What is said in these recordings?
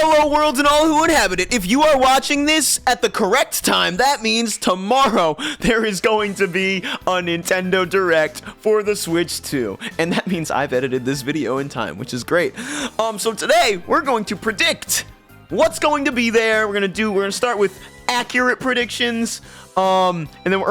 Hello worlds and all who inhabit it. If you are watching this at the correct time, that means tomorrow there is going to be a Nintendo Direct for the Switch 2. And that means I've edited this video in time, which is great. So today we're going to predict what's going to be there. We're gonna start with accurate predictions. And then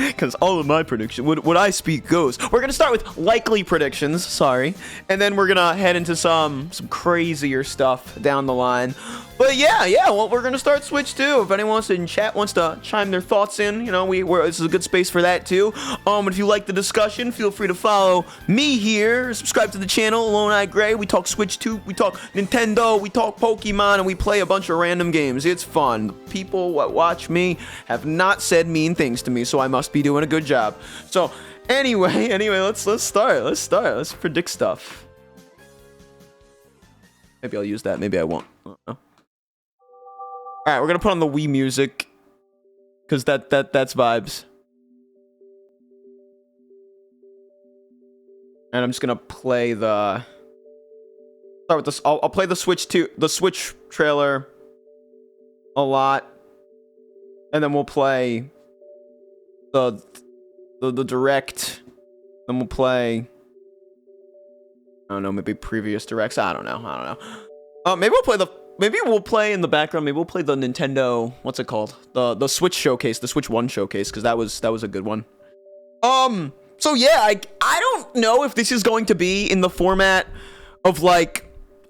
because all of my prediction, what I speak goes. We're gonna start with likely predictions, sorry, and then we're gonna head into some crazier stuff down the line. But yeah, well, we're gonna start Switch 2. If anyone in chat wants to chime their thoughts in, you know, this is a good space for that too. If you like the discussion, feel free to follow me here. Subscribe to the channel, Lone Eye Gray. We talk Switch 2, we talk Nintendo, we talk Pokemon, and we play a bunch of random games. It's fun. The people that watch me have not said mean things to me, so I must be doing a good job. So anyway, let's start. Let's predict stuff. Maybe I'll use that. Maybe I won't. I don't know. All right, we're gonna put on the Wii music because that's vibes. And I'm just gonna play the. Start with this. I'll play the Switch trailer a lot, and then we'll play the Direct. Then we'll play. I don't know. Maybe previous Directs. I don't know. Maybe we'll play in the background. Maybe we'll play the Nintendo. What's it called? The Switch showcase, the Switch 1 showcase, because that was a good one. So yeah, I don't know if this is going to be in the format of like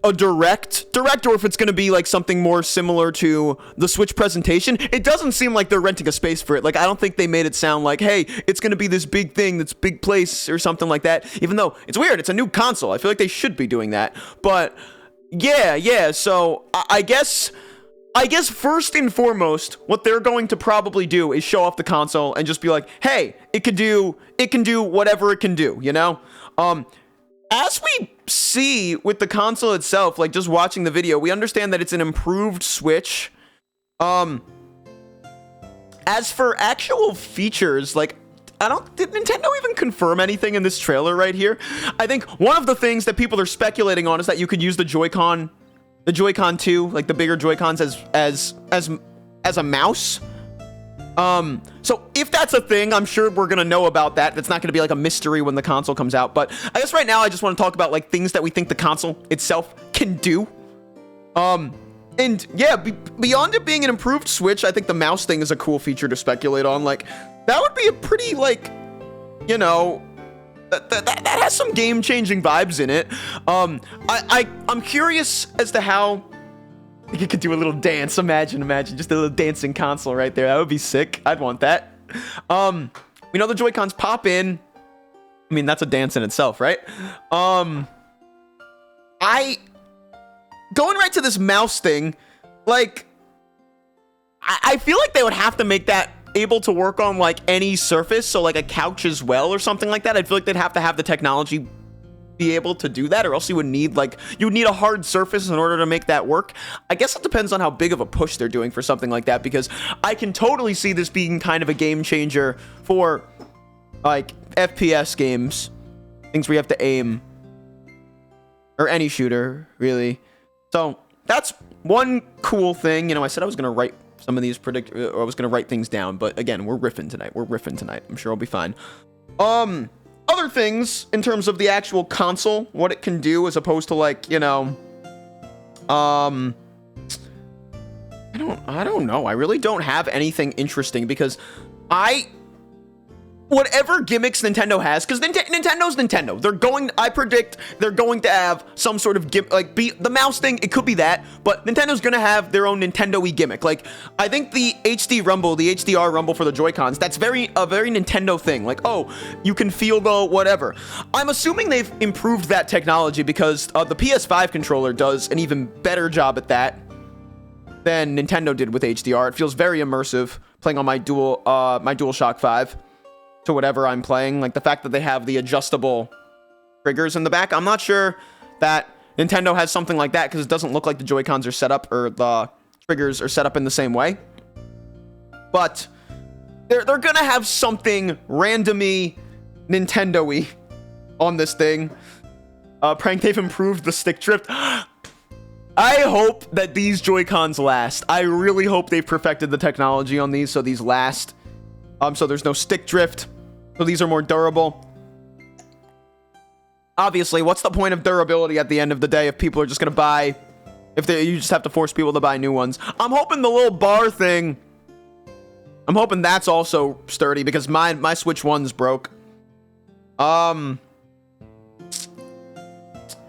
a direct, or if it's going to be like something more similar to the Switch presentation. It doesn't seem like they're renting a space for it. Like, I don't think they made it sound like, hey, it's going to be this big thing, that's big place or something like that. Even though it's weird, it's a new console. I feel like they should be doing that. But yeah. So I guess first and foremost, what they're going to probably do is show off the console and just be like, hey, it can do whatever it can do, you know? As we see with the console itself, like just watching the video, we understand that it's an improved Switch. As for actual features, like, did Nintendo even confirm anything in this trailer right here? I think one of the things that people are speculating on is that you could use the Joy-Con 2, like the bigger Joy-Cons as a mouse. So if that's a thing, I'm sure we're gonna know about that. It's not gonna be like a mystery when the console comes out. But I guess right now I just want to talk about like things that we think the console itself can do. And yeah, beyond it being an improved Switch, I think the mouse thing is a cool feature to speculate on. Like, that would be a pretty, like, you know, that has some game-changing vibes in it. I'm curious as to how you could do a little dance. Imagine just a little dancing console right there. That would be sick. I'd want that. We know the Joy-Cons pop in. I mean, that's a dance in itself, right? Going right to this mouse thing, like, I feel like they would have to make that able to work on like any surface, so like a couch as well or something like that. I feel like they'd have to have the technology be able to do that, or else you would need a hard surface in order to make that work. I guess it depends on how big of a push they're doing for something like that, because I can totally see this being kind of a game changer for like FPS games, things where you have to aim, or any shooter really. So that's one cool thing. You know, I said I was gonna write some of these or I was gonna write things down, but again, we're riffing tonight. I'm sure I'll be fine. Other things in terms of the actual console, what it can do, as opposed to like, you know, I don't know. I really don't have anything interesting, because whatever gimmicks Nintendo has, because Nintendo's Nintendo. I predict they're going to have some sort of gimmick, like the mouse thing. It could be that, but Nintendo's gonna have their own Nintendo-y gimmick. Like, I think the HDR rumble for the Joy-Cons, that's a very Nintendo thing. Like, oh, you can feel the whatever. I'm assuming they've improved that technology, because the PS5 controller does an even better job at that than Nintendo did with HDR. It feels very immersive playing on my DualShock 5. To whatever I'm playing. Like, the fact that they have the adjustable triggers in the back, I'm not sure that Nintendo has something like that, because it doesn't look like the Joy-Cons are set up, or the triggers are set up in the same way. But they're gonna have something randomy Nintendo-y on this thing. Prank, they've improved the stick drift. I hope that these Joy-Cons last. I really hope they've perfected the technology on these so these last. So there's no stick drift. So these are more durable. Obviously, what's the point of durability at the end of the day if people are just going to buy... you just have to force people to buy new ones. I'm hoping the little bar thing... I'm hoping that's also sturdy because my Switch 1's broke.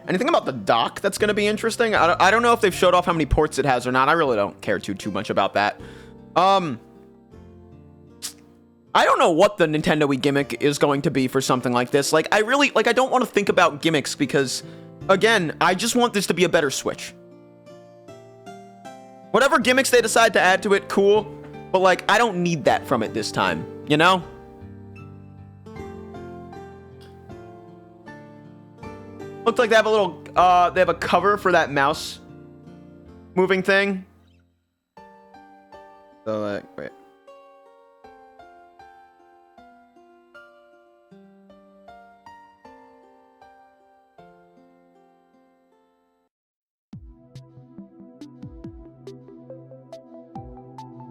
Anything about the dock that's going to be interesting? I don't know if they've showed off how many ports it has or not. I really don't care too much about that. I don't know what the Nintendo Wii gimmick is going to be for something like this. Like, I don't want to think about gimmicks because, again, I just want this to be a better Switch. Whatever gimmicks they decide to add to it, cool. But, like, I don't need that from it this time, you know? Looks like they have a little, they have a cover for that mouse moving thing. So, like, wait.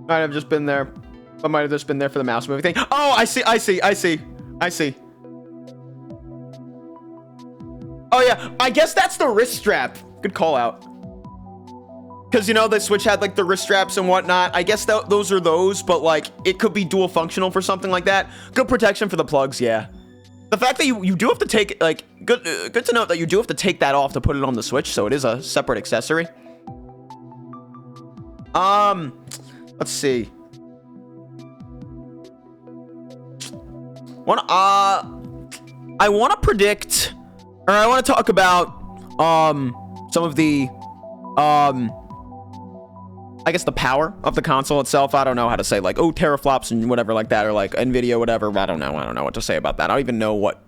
Might have just been there. I might have just been there for the mouse moving thing. Oh, I see. Oh, yeah. I guess that's the wrist strap. Good call out. Because, you know, the Switch had, like, the wrist straps and whatnot. I guess those are those, but, like, it could be dual functional for something like that. Good protection for the plugs, yeah. The fact that you do have to take, like, good to note that you do have to take that off to put it on the Switch, so it is a separate accessory. Let's see. I want to predict... Or I want to talk about, some of the, I guess the power of the console itself. I don't know how to say, like, oh, teraflops and whatever like that, or like NVIDIA, whatever. I don't know what to say about that. I don't even know what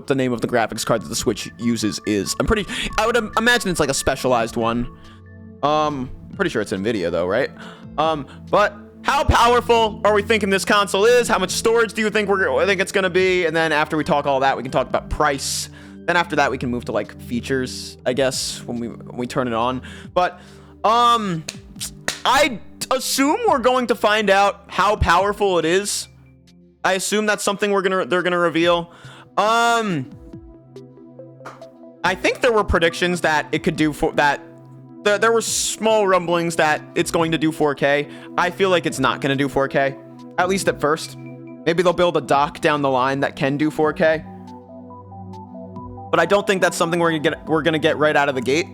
the name of the graphics card that the Switch uses is. I would imagine it's like a specialized one. Pretty sure it's NVIDIA though, right? But how powerful are we thinking this console is? How much storage do you think I think it's gonna be? And then after we talk all that, we can talk about price. Then after that, we can move to, like, features, I guess, when we turn it on. But, I assume we're going to find out how powerful it is. I assume that's something they're gonna reveal. I think there were predictions that it could do there were small rumblings that it's going to do 4K. I feel like it's not gonna do 4K, at least at first. Maybe they'll build a dock down the line that can do 4K. But I don't think that's something we're gonna get right out of the gate.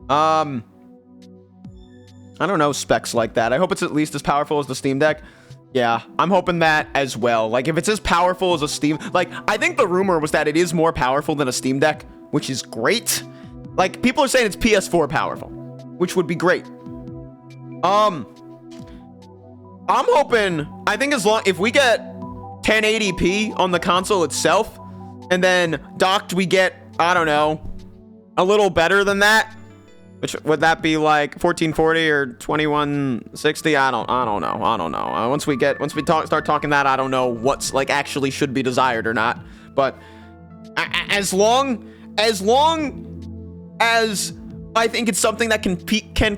I don't know specs like that. I hope it's at least as powerful as the Steam Deck. Yeah, I'm hoping that as well. Like, if it's as powerful as a Steam... Like, I think the rumor was that it is more powerful than a Steam Deck, which is great. Like, people are saying it's PS4 powerful, which would be great. I'm hoping... I think if we get 1080p on the console itself... And then docked, we get, I don't know, a little better than that. Which would that be like 1440 or 2160? I don't know. Once we start talking that, I don't know what's like actually should be desired or not. But as long as I think it's something that can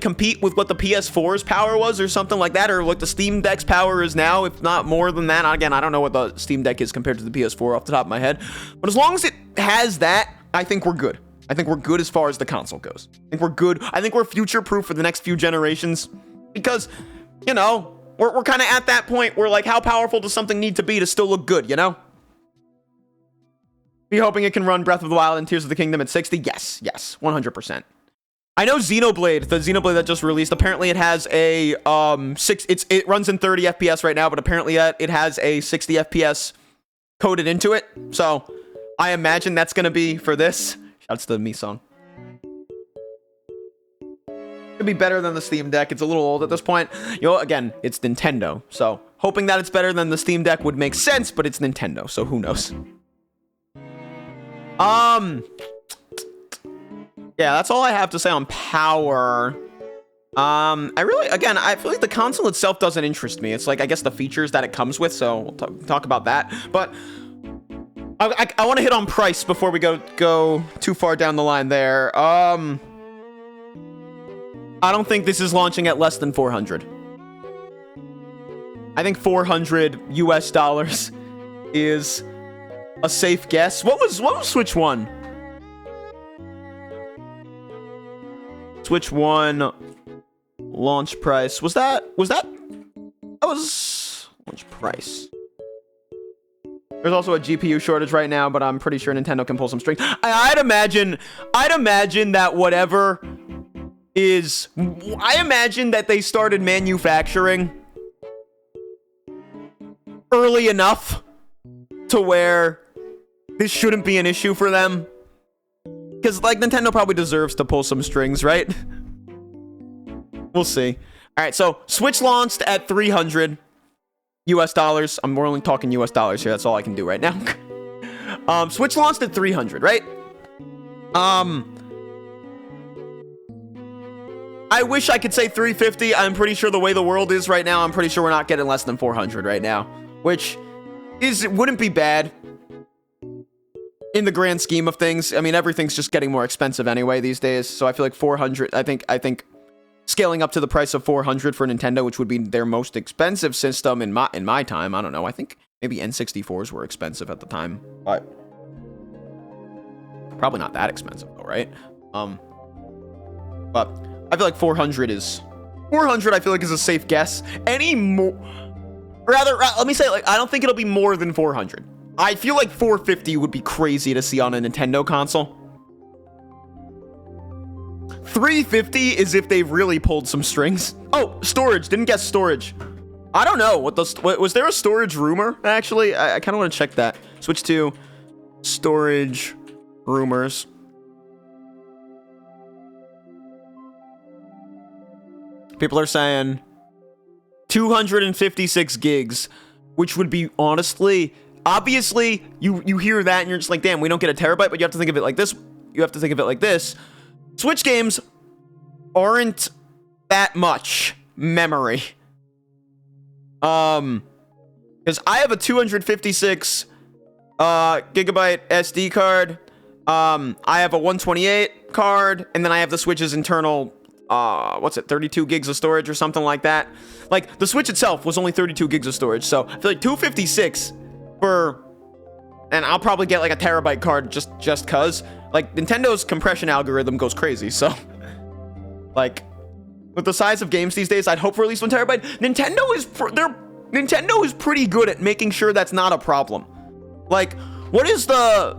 compete with what the PS4's power was or something like that, or what the Steam Deck's power is now, if not more than that. Again, I don't know what the Steam Deck is compared to the PS4 off the top of my head, but as long as it has that, I think we're good. I think we're good as far as the console goes. I think we're good. I think we're future-proof for the next few generations because, you know, we're kind of at that point where, like, how powerful does something need to be to still look good, you know? Be hoping it can run Breath of the Wild and Tears of the Kingdom at 60? Yes, 100%. I know Xenoblade, the Xenoblade that just released, apparently it has a, it runs in 30 FPS right now, but apparently it has a 60 FPS coded into it. So I imagine that's going to be for this. Shouts to the Me song. Could be better than the Steam Deck. It's a little old at this point. You know, again, it's Nintendo. So hoping that it's better than the Steam Deck would make sense, but it's Nintendo. So who knows? Yeah, that's all I have to say on power. I feel like the console itself doesn't interest me. It's like, I guess the features that it comes with, so we'll talk about that. But I want to hit on price before we go too far down the line there. I don't think this is launching at less than 400. I think 400 US dollars is a safe guess. What was Switch 1? Switch 1 launch price. That was launch price. There's also a GPU shortage right now, but I'm pretty sure Nintendo can pull some strings. I'd imagine that whatever is... I imagine that they started manufacturing early enough to where this shouldn't be an issue for them. Because, like, Nintendo probably deserves to pull some strings, right? We'll see. All right, so Switch launched at 300 US dollars. We're only talking US dollars here. That's all I can do right now. Switch launched at 300, right? I wish I could say 350. I'm pretty sure the way the world is right now, I'm pretty sure we're not getting less than 400 right now, which wouldn't be bad in the grand scheme of things. I mean, everything's just getting more expensive anyway these days, so I feel like 400. I think scaling up to the price of 400 for Nintendo, which would be their most expensive system in my time. I don't know. I think maybe N64s were expensive at the time, but probably not that expensive though, right? But I feel like 400 is 400. I feel like is a safe guess. Any more, rather, let me say, like, I don't think it'll be more than 400. I feel like 450 would be crazy to see on a Nintendo console. 350 is if they've really pulled some strings. Oh, storage. Didn't guess storage. I don't know. Was there a storage rumor? Actually, I kind of want to check that. Switch to storage rumors. People are saying 256 gigs, which would be, honestly, obviously, you hear that and you're just like, damn, we don't get a terabyte, but you have to think of it like this. You have to think of it like this. Switch games aren't that much memory. Because I have a 256 gigabyte SD card. I have a 128 card, and then I have the Switch's internal, 32 gigs of storage or something like that. Like, the Switch itself was only 32 gigs of storage, so I feel like 256 and I'll probably get like a terabyte card just cause. Like, Nintendo's compression algorithm goes crazy, so like, with the size of games these days, I'd hope for at least 1 terabyte. Nintendo is pretty good at making sure that's not a problem. Like, what is the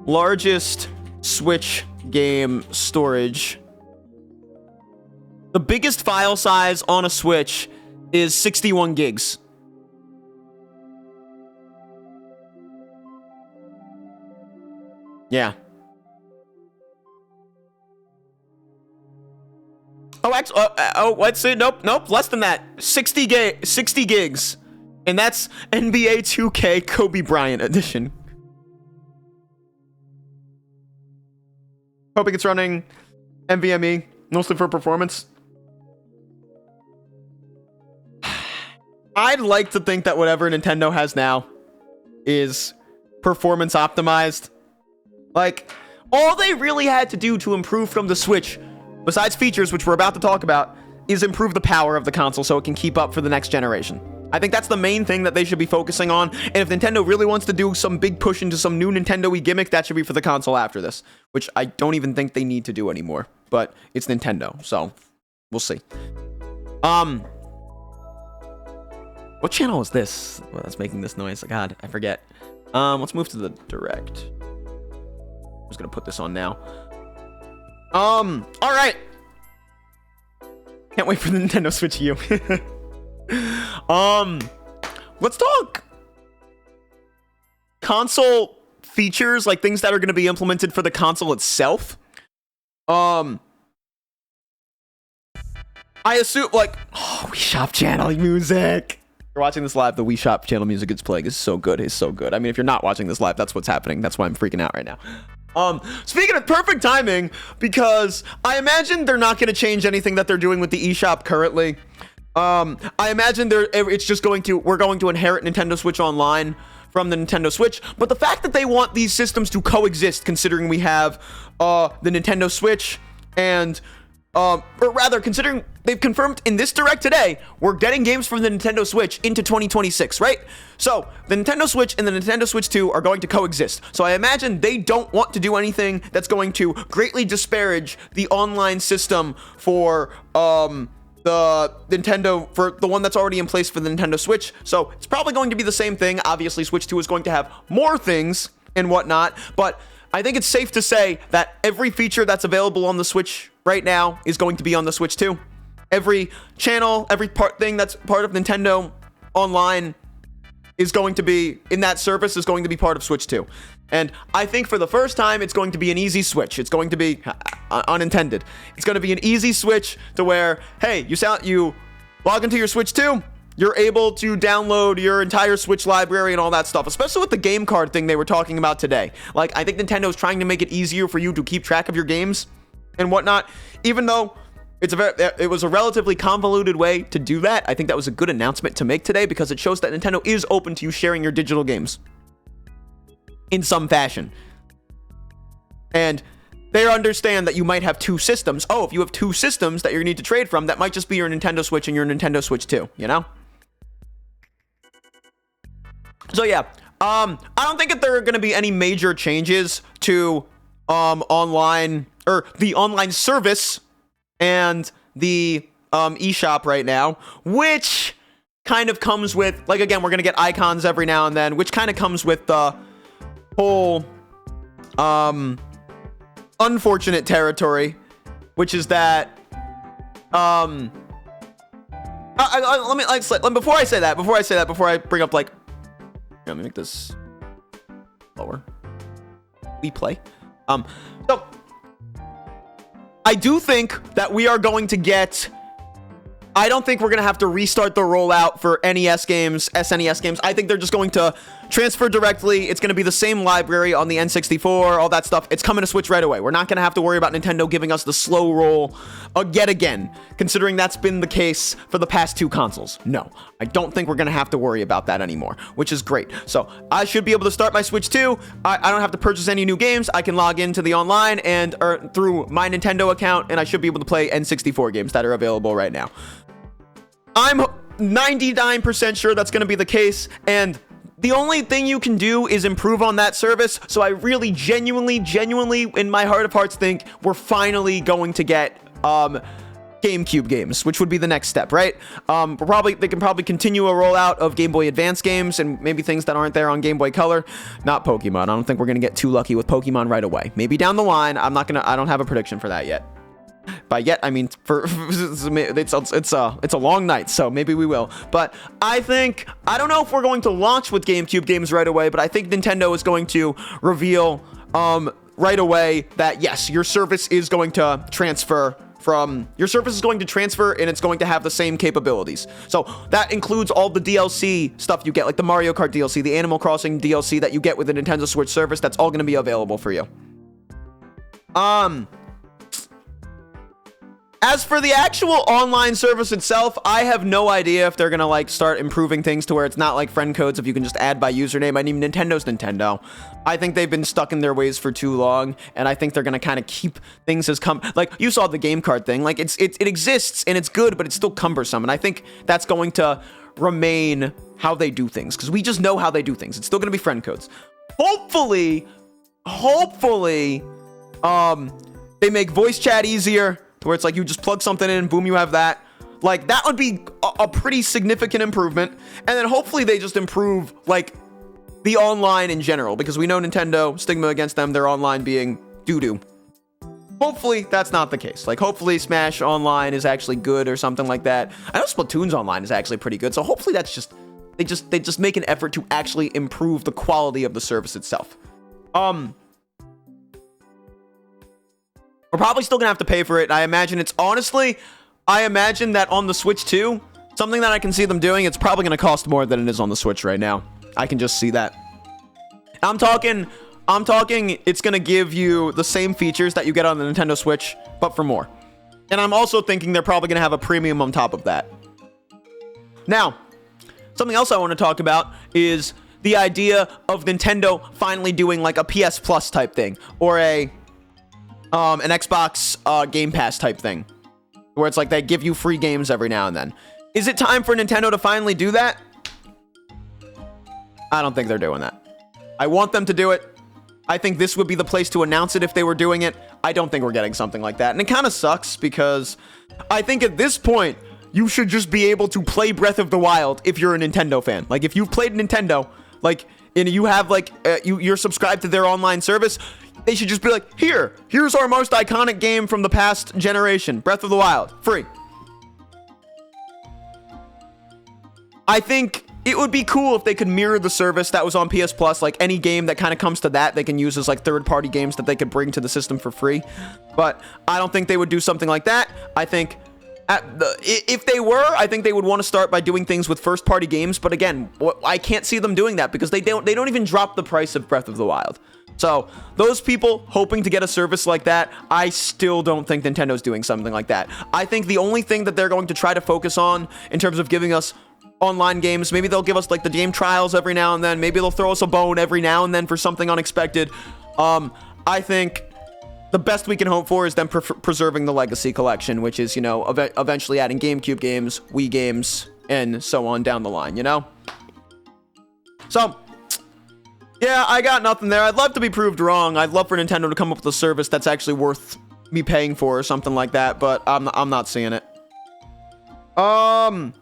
largest Switch game storage? The biggest file size on a Switch is 61 gigs. Yeah. Oh, actually, let's see. Nope, less than that. 60 gigs. And that's NBA 2K Kobe Bryant edition. Hoping it's running NVMe, mostly for performance. I'd like to think that whatever Nintendo has now is performance optimized. Like, all they really had to do to improve from the Switch, besides features, which we're about to talk about, is improve the power of the console so it can keep up for the next generation. I think that's the main thing that they should be focusing on, and if Nintendo really wants to do some big push into some new Nintendo-y gimmick, that should be for the console after this, which I don't even think they need to do anymore, but it's Nintendo, so we'll see. What channel is this? Well, that's making this noise. God, I forget. Let's move to the Direct. I'm just gonna put this on now. All right. Can't wait for the Nintendo Switch U. Let's talk console features, like things that are going to be implemented for the console itself. I assume, like, Wii Shop channel music. If you're watching this live, the Wii Shop channel music it's playing is so good. It's so good. I mean, if you're not watching this live, that's what's happening. That's why I'm freaking out right now. Speaking of perfect timing, because I imagine they're not going to change anything that they're doing with the eShop currently. I imagine we're going to inherit Nintendo Switch Online from the Nintendo Switch, but the fact that they want these systems to coexist, considering we have the Nintendo Switch and or rather, considering they've confirmed in this Direct today, we're getting games from the Nintendo Switch into 2026, right? So, the Nintendo Switch and the Nintendo Switch 2 are going to coexist. So, I imagine they don't want to do anything that's going to greatly disparage the online system for the Nintendo, for the one that's already in place for the Nintendo Switch. So, it's probably going to be the same thing. Obviously, Switch 2 is going to have more things and whatnot, but I think it's safe to say that every feature that's available on the Switch right now is going to be on the Switch too. Every channel, every thing that's part of Nintendo Online is going to be in that service is going to be part of Switch 2. And I think for the first time, it's going to be an easy switch. It's going to be unintended. It's going to be an easy switch to where, hey, you log into your Switch 2, you're able to download your entire Switch library and all that stuff, especially with the game card thing they were talking about today. Like, I think Nintendo's trying to make it easier for you to keep track of your games and whatnot, even though it was a relatively convoluted way to do that. I think that was a good announcement to make today because it shows that Nintendo is open to you sharing your digital games in some fashion. And they understand that you might have two systems. Oh, if you have two systems that you need to trade from, that might just be your Nintendo Switch and your Nintendo Switch 2, you know? So yeah, I don't think that there are going to be any major changes to online, or the online service and the eShop right now, which kind of comes with, like, again, we're going to get icons every now and then, which kind of comes with the whole unfortunate territory, which is that before I bring up, like, let me make this lower. We play. So I do think that we are going to get, I don't think we're going to have to restart the rollout for NES games, SNES games. I think they're just going to transfer directly. It's going to be the same library on the N64, all that stuff. It's coming to Switch right away. We're not going to have to worry about Nintendo giving us the slow roll yet again, considering that's been the case for the past two consoles. No, I don't think we're going to have to worry about that anymore, which is great. So I should be able to start my Switch 2. I don't have to purchase any new games. I can log into the online and through my Nintendo account, and I should be able to play N64 games that are available right now. I'm 99% sure that's going to be the case, and the only thing you can do is improve on that service. So I really genuinely in my heart of hearts think we're finally going to get GameCube games, which would be the next step, right? They can probably continue a rollout of Game Boy Advance games and maybe things that aren't there on Game Boy Color. Not Pokemon. I don't think we're going to get too lucky with Pokemon right away. Maybe down the line. I don't have a prediction for that yet. By yet, I mean it's a long night, so maybe we will. But I don't know if we're going to launch with GameCube games right away, but I think Nintendo is going to reveal right away that yes, your service is going to transfer and it's going to have the same capabilities. So that includes all the DLC stuff you get, like the Mario Kart DLC, the Animal Crossing DLC that you get with the Nintendo Switch service. That's all going to be available for you. As for the actual online service itself, I have no idea if they're gonna, like, start improving things to where it's not like friend codes if you can just add by username. I mean, Nintendo's Nintendo. I think they've been stuck in their ways for too long, and I think they're gonna kind of keep things as like, you saw the game card thing. Like, it exists and it's good, but it's still cumbersome, and I think that's going to remain how they do things, because we just know how they do things. It's still gonna be friend codes. Hopefully, they make voice chat easier, where it's like you just plug something in and boom, you have that. Like, that would be a pretty significant improvement. And then hopefully they just improve, like, the online in general, because we know Nintendo, stigma against them, their online being doo-doo. Hopefully that's not the case. Like, hopefully Smash Online is actually good or something like that. I know Splatoon's online is actually pretty good, so hopefully that's just, they just make an effort to actually improve the quality of the service itself. We're probably still gonna have to pay for it. I imagine that on the Switch 2, something that I can see them doing, it's probably gonna cost more than it is on the Switch right now. I can just see that. I'm talking, it's gonna give you the same features that you get on the Nintendo Switch, but for more. And I'm also thinking they're probably gonna have a premium on top of that. Now, something else I want to talk about is the idea of Nintendo finally doing like a PS Plus type thing, or an Xbox Game Pass type thing, where it's like they give you free games every now and then. Is it time for Nintendo to finally do that? I don't think they're doing that. I want them to do it. I think this would be the place to announce it if they were doing it. I don't think we're getting something like that. And it kind of sucks because I think at this point, you should just be able to play Breath of the Wild if you're a Nintendo fan. Like, if you've played Nintendo, like, and you have, like, you're subscribed to their online service, they should just be like, here's our most iconic game from the past generation, Breath of the Wild, free. I think it would be cool if they could mirror the service that was on PS Plus. Like, any game that kind of comes to that, they can use as, like, third-party games that they could bring to the system for free. But I don't think they would do something like that. I think if they were, I think they would want to start by doing things with first-party games. But again, I can't see them doing that because they don't even drop the price of Breath of the Wild. So those people hoping to get a service like that, I still don't think Nintendo's doing something like that. I think the only thing that they're going to try to focus on in terms of giving us online games, maybe they'll give us like the game trials every now and then, maybe they'll throw us a bone every now and then for something unexpected. I think the best we can hope for is them preserving the Legacy Collection, which is, you know, eventually adding GameCube games, Wii games, and so on down the line, you know? So, yeah, I got nothing there. I'd love to be proved wrong. I'd love for Nintendo to come up with a service that's actually worth me paying for or something like that, but I'm not seeing it. In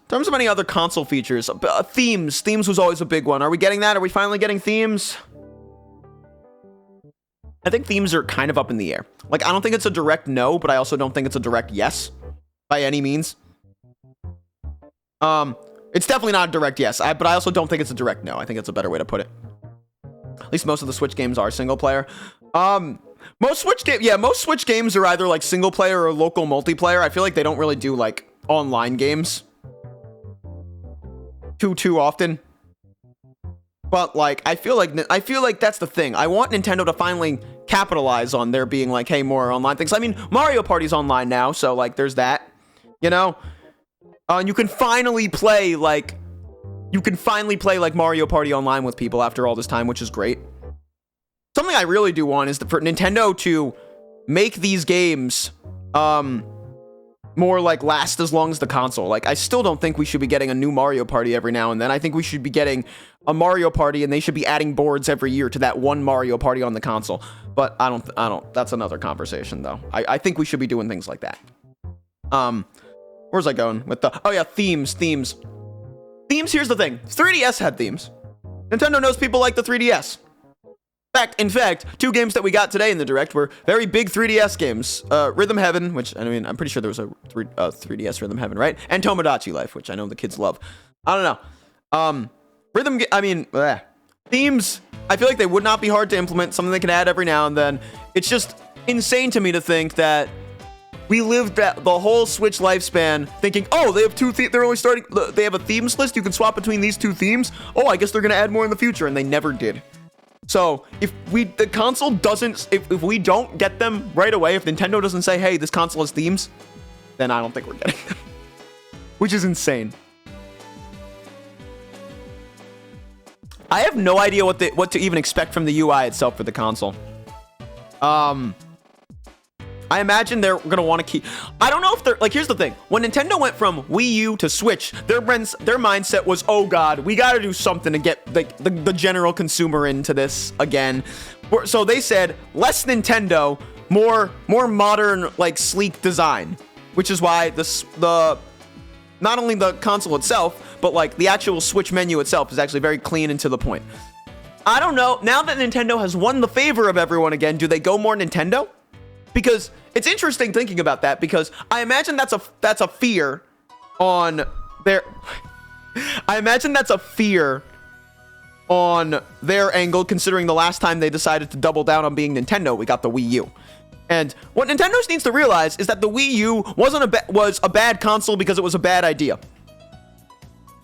terms of any other console features, themes. Themes was always a big one. Are we getting that? Are we finally getting themes? I think themes are kind of up in the air. Like, I don't think it's a direct no, but I also don't think it's a direct yes by any means. It's definitely not a direct yes, but I also don't think it's a direct no. I think it's a better way to put it. At least most of the Switch games are single player. Most Switch games are either like single player or local multiplayer. I feel like they don't really do like online games too often. But like I feel like that's the thing. I want Nintendo to finally capitalize on there being like, hey, more online things. I mean, Mario Party's online now, so like there's that, you know. And you can finally play like Mario Party online with people after all this time, which is great. Something I really do want is for Nintendo to make these games more like last as long as the console. Like, I still don't think we should be getting a new Mario Party every now and then. I think we should be getting a Mario Party and they should be adding boards every year to that one Mario Party on the console. But I don't, that's another conversation though. I think we should be doing things like that. Where's I going with the, oh yeah, themes. Themes, here's the thing. 3DS had themes. Nintendo knows people like the 3DS. In fact, two games that we got today in the Direct were very big 3DS games. Rhythm Heaven, which, I mean, I'm pretty sure there was a 3DS Rhythm Heaven, right? And Tomodachi Life, which I know the kids love. I don't know. Themes, I feel like they would not be hard to implement, something they can add every now and then. It's just insane to me to think that we lived the whole Switch lifespan thinking, oh, they have they have a themes list, you can swap between these two themes. Oh, I guess they're gonna add more in the future, and they never did. So, if the console doesn't, if we don't get them right away, if Nintendo doesn't say, hey, this console has themes, then I don't think we're getting them. Which is insane. I have no idea what to even expect from the UI itself for the console. I imagine they're gonna want to keep. I don't know if they're like. Here's the thing: when Nintendo went from Wii U to Switch, their mindset was, "Oh God, we got to do something to get the general consumer into this again." So they said, "Less Nintendo, more modern, like sleek design," which is why not only the console itself, but like the actual Switch menu itself is actually very clean and to the point. I don't know. Now that Nintendo has won the favor of everyone again, do they go more Nintendo? Because it's interesting thinking about that, because I imagine that's a fear on their angle, considering the last time they decided to double down on being Nintendo, we got the Wii U. And what Nintendo needs to realize is that the Wii U was a bad console because it was a bad idea.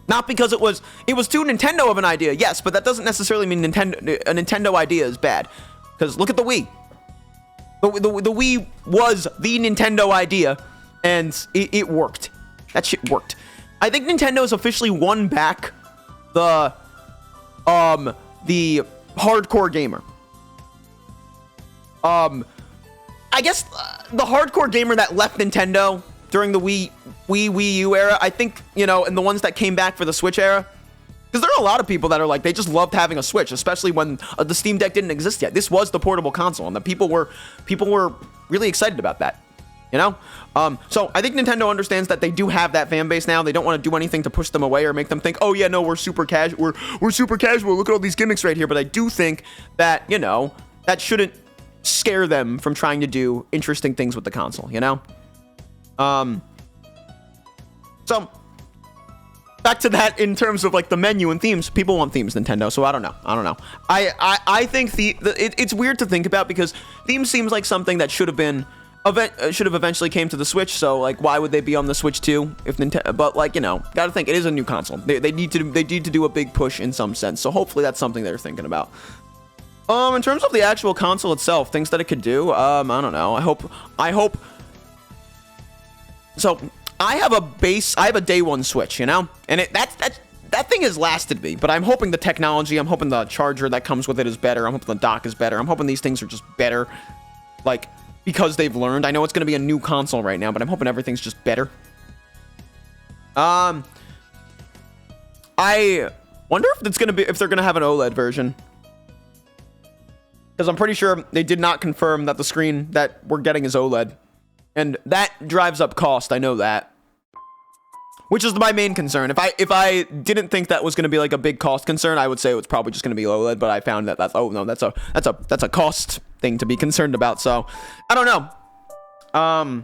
Not because it was too Nintendo of an idea, yes, but that doesn't necessarily mean a Nintendo idea is bad. Because look at the Wii. The Wii was the Nintendo idea, and it worked. That shit worked. I think Nintendo has officially won back the the hardcore gamer. I guess the hardcore gamer that left Nintendo during the Wii U era, I think, you know, and the ones that came back for the Switch era, because there are a lot of people that are like, they just loved having a Switch, especially when the Steam Deck didn't exist yet. This was the portable console, and the people were really excited about that, you know? So I think Nintendo understands that they do have that fan base now. They don't want to do anything to push them away or make them think, oh yeah, no, we're super casual. We're super casual. Look at all these gimmicks right here. But I do think that, you know, that shouldn't scare them from trying to do interesting things with the console, you know? So back to that in terms of like the menu and themes. People want themes, Nintendo, so I don't know. I think it's weird to think about because themes seems like something that should have eventually came to the Switch. So like, why would they be on the Switch too? If Nintendo, but like, you know, gotta think it is a new console. They need to do a big push in some sense. So hopefully that's something they're thinking about. In terms of the actual console itself, things that it could do, I don't know. I hope. So I have a day one Switch, you know, and that thing has lasted me. But I'm hoping the technology, I'm hoping the charger that comes with it is better. I'm hoping the dock is better. I'm hoping these things are just better, like because they've learned. I know it's going to be a new console right now, but I'm hoping everything's just better. I wonder if they're gonna have an OLED version. Because I'm pretty sure they did not confirm that the screen that we're getting is OLED. And that drives up cost, I know that. Which is my main concern. If I didn't think that was going to be like a big cost concern, I would say it was probably just going to be OLED, but I found that that's a cost thing to be concerned about. So, I don't know. I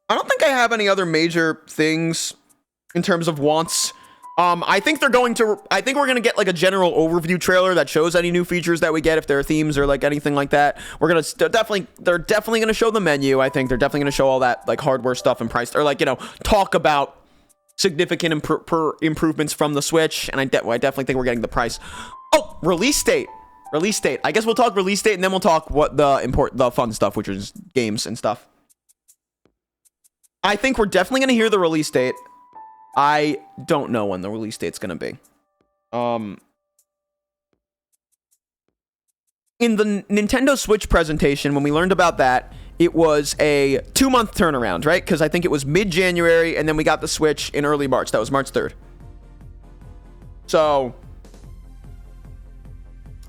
don't think I have any other major things in terms of wants. I think we're going to get like a general overview trailer that shows any new features that we get, if there are themes or like anything like that. They're definitely going to show the menu. I think they're definitely going to show all that like hardware stuff and price, or like, you know, talk about significant improvements from the Switch. And I definitely think we're getting the price. Oh, release date. I guess we'll talk release date and then we'll talk what the fun stuff, which is games and stuff. I think we're definitely going to hear the release date. I don't know when the release date's gonna be. In the Nintendo Switch presentation, when we learned about that, it was a 2-month turnaround, right? Because I think it was mid-January, and then we got the Switch in early March. That was March 3rd. So,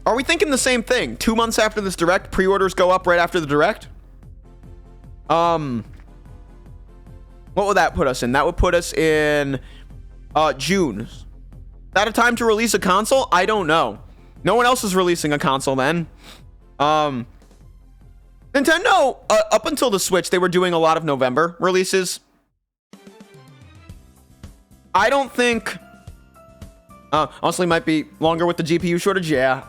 are we thinking the same thing? 2 months after this Direct, pre-orders go up right after the Direct? What would that put us in? That would put us in June. Is that a time to release a console? I don't know. No one else is releasing a console then. Nintendo, up until the Switch, they were doing a lot of November releases. I don't think... honestly, might be longer with the GPU shortage. Yeah,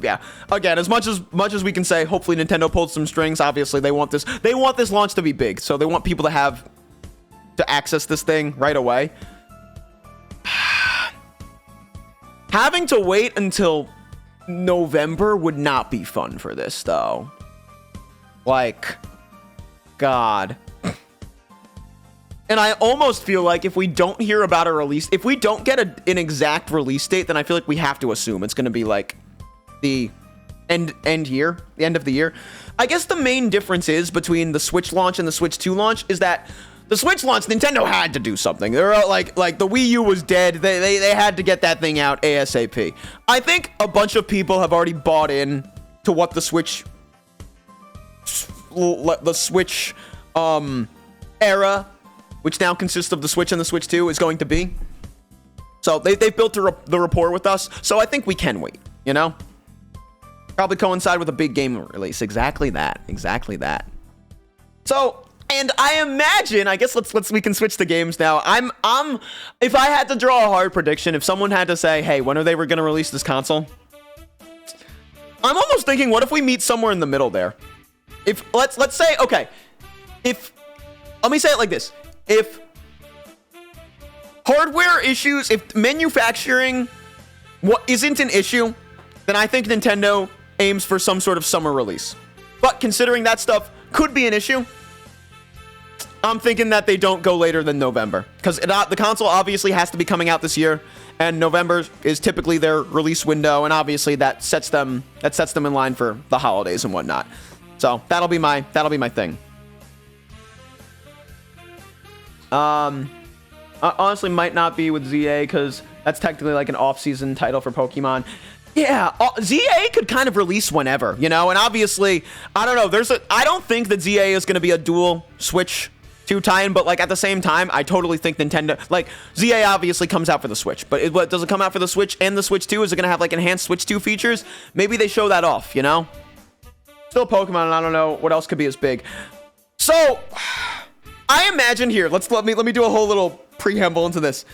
yeah. Again, as much as we can say, hopefully Nintendo pulled some strings. Obviously, they want this launch to be big, so they want people to access this thing right away. Having to wait until November would not be fun for this, though. Like, God. And I almost feel like if we don't hear about a release, if we don't get an exact release date, then I feel like we have to assume it's going to be like the end of the year. I guess the main difference is between the Switch launch and the Switch 2 launch is that the Switch launch, Nintendo had to do something. They're like the Wii U was dead. They had to get that thing out ASAP. I think a bunch of people have already bought in to what the Switch era, which now consists of the Switch and the Switch 2, is going to be. So they've built the rapport with us. So I think we can wait, you know? Probably coincide with a big game release. Exactly that. So, and I imagine, I guess we can switch to games now. If I had to draw a hard prediction, if someone had to say, hey, when are they going to release this console? I'm almost thinking, what if we meet somewhere in the middle there? Let's say, okay, let me say it like this. If hardware issues, if manufacturing isn't an issue, then I think Nintendo aims for some sort of summer release. But considering that stuff could be an issue, I'm thinking that they don't go later than November. Because the console obviously has to be coming out this year. and November is typically their release window, and obviously that sets them in line for the holidays and whatnot. So that'll be my thing. Honestly, might not be with ZA because that's technically like an off-season title for Pokemon. Yeah, ZA could kind of release whenever, you know, and obviously, I don't know, I don't think that ZA is going to be a dual Switch 2 tie-in, but like at the same time, I totally think Nintendo, like ZA obviously comes out for the Switch, but does it come out for the Switch and the Switch 2? Is it going to have like enhanced Switch 2 features? Maybe they show that off, you know? Still Pokemon, and I don't know what else could be as big. So, I imagine here, let me do a whole little preamble into this.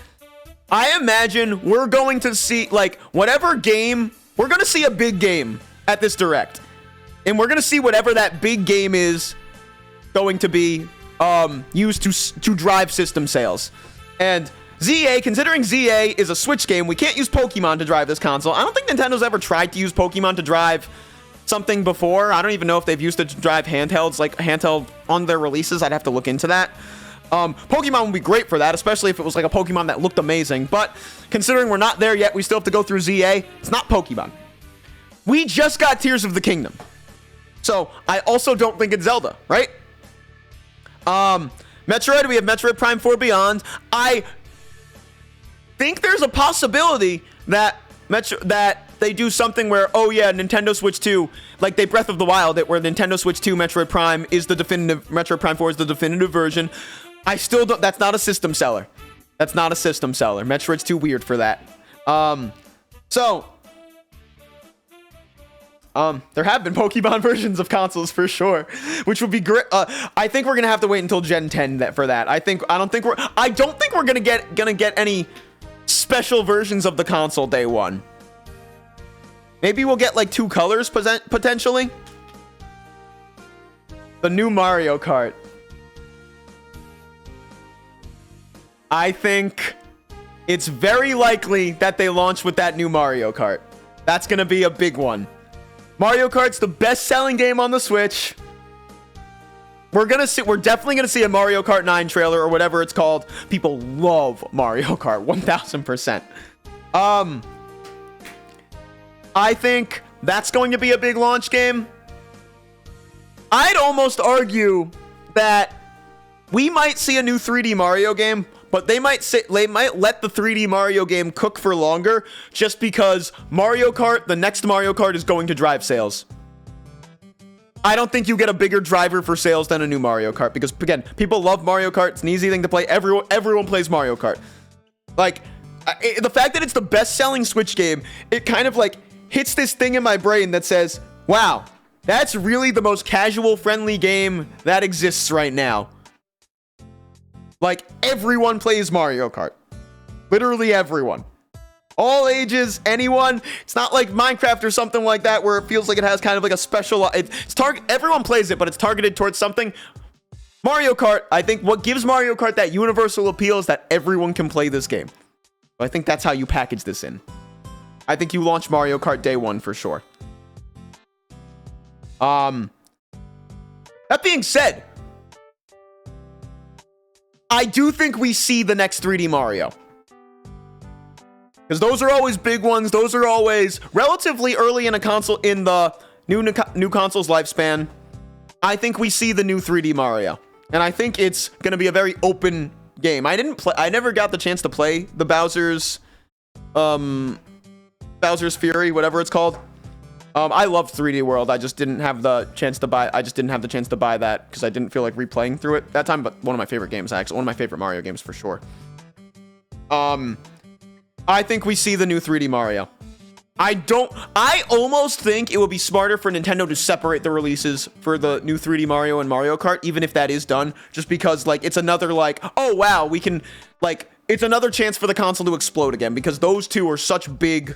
I imagine we're going to see, like, whatever game, we're going to see a big game at this Direct. And we're going to see whatever that big game is going to be used to drive system sales. And ZA, considering ZA is a Switch game, we can't use Pokemon to drive this console. I don't think Nintendo's ever tried to use Pokemon to drive something before. I don't even know if they've used it to drive handhelds, like handheld on their releases. I'd have to look into that. Pokemon would be great for that, especially if it was like a Pokemon that looked amazing. But considering we're not there yet, we still have to go through ZA. It's not Pokemon. We just got Tears of the Kingdom. So I also don't think it's Zelda, right? Metroid, we have Metroid Prime 4 Beyond. I think there's a possibility that they do something where, oh yeah, Nintendo Switch 2, like they Breath of the Wild it, where Nintendo Switch 2 Metroid Prime is the definitive, Metroid Prime 4 is the definitive version. I still don't, that's not a system seller. That's not a system seller. Metroid's too weird for that. There have been Pokemon versions of consoles for sure, which would be great. I think we're gonna have to wait until Gen 10 for that. I don't think we're gonna get any special versions of the console day one. Maybe we'll get like 2 colors potentially. The new Mario Kart. I think it's very likely that they launch with that new Mario Kart. That's gonna be a big one. Mario Kart's the best-selling game on the Switch. We're definitely gonna see a Mario Kart 9 trailer or whatever it's called. People love Mario Kart 1000%. I think that's going to be a big launch game. I'd almost argue that we might see a new 3D Mario game, but they might let the 3D Mario game cook for longer just because Mario Kart, the next Mario Kart, is going to drive sales. I don't think you get a bigger driver for sales than a new Mario Kart because, again, people love Mario Kart. It's an easy thing to play. Everyone plays Mario Kart. Like, the fact that it's the best-selling Switch game, it kind of, like, hits this thing in my brain that says, wow, that's really the most casual-friendly game that exists right now. Like, everyone plays Mario Kart. Literally everyone. All ages, anyone. It's not like Minecraft or something like that where it feels like it has kind of like a special... everyone plays it, but it's targeted towards something. Mario Kart, I think what gives Mario Kart that universal appeal is that everyone can play this game. I think that's how you package this in. I think you launch Mario Kart day one for sure. That being said, I do think we see the next 3D Mario. Because those are always big ones. Those are always relatively early in a console, in the new console's lifespan. I think we see the new 3D Mario. And I think it's going to be a very open game. I never got the chance to play the Bowser's Fury, whatever it's called. I loved 3D World. I just didn't have the chance to buy that because I didn't feel like replaying through it that time, but one of my favorite games, actually. One of my favorite Mario games for sure. I think we see the new 3D Mario. I almost think it would be smarter for Nintendo to separate the releases for the new 3D Mario and Mario Kart, even if that is done, just because, like, it's another, like, oh, wow, we can, like, it's another chance for the console to explode again, because those two are such big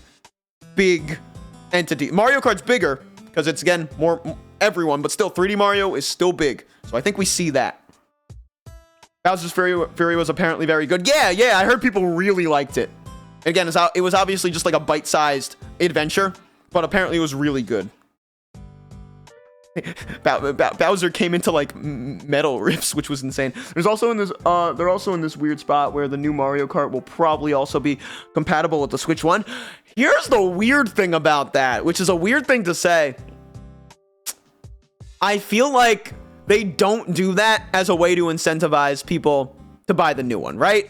entity. Mario Kart's bigger because it's, again, more everyone, but still 3D Mario is still big. So I think we see that. Bowser's Fury was apparently very good. Yeah, I heard people really liked it. Again, it was obviously just like a bite-sized adventure, but apparently it was really good. Bowser came into like metal riffs, which was insane. There's also in this they're also in this weird spot where the new Mario Kart will probably also be compatible with the Switch 1. Here's the weird thing about that, which is a weird thing to say. I feel like they don't do that as a way to incentivize people to buy the new one, right?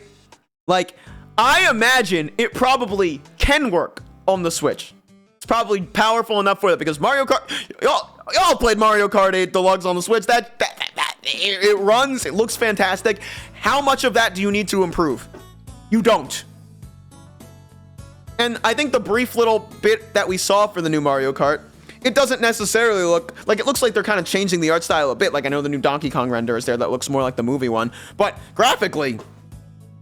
Like, I imagine it probably can work on the Switch. It's probably powerful enough for that because Mario Kart, y'all played Mario Kart 8 Deluxe on the Switch. It runs, it looks fantastic. How much of that do you need to improve? You don't. And I think the brief little bit that we saw for the new Mario Kart, it doesn't necessarily look like, it looks like they're kind of changing the art style a bit. Like I know the new Donkey Kong render is there that looks more like the movie one, but graphically,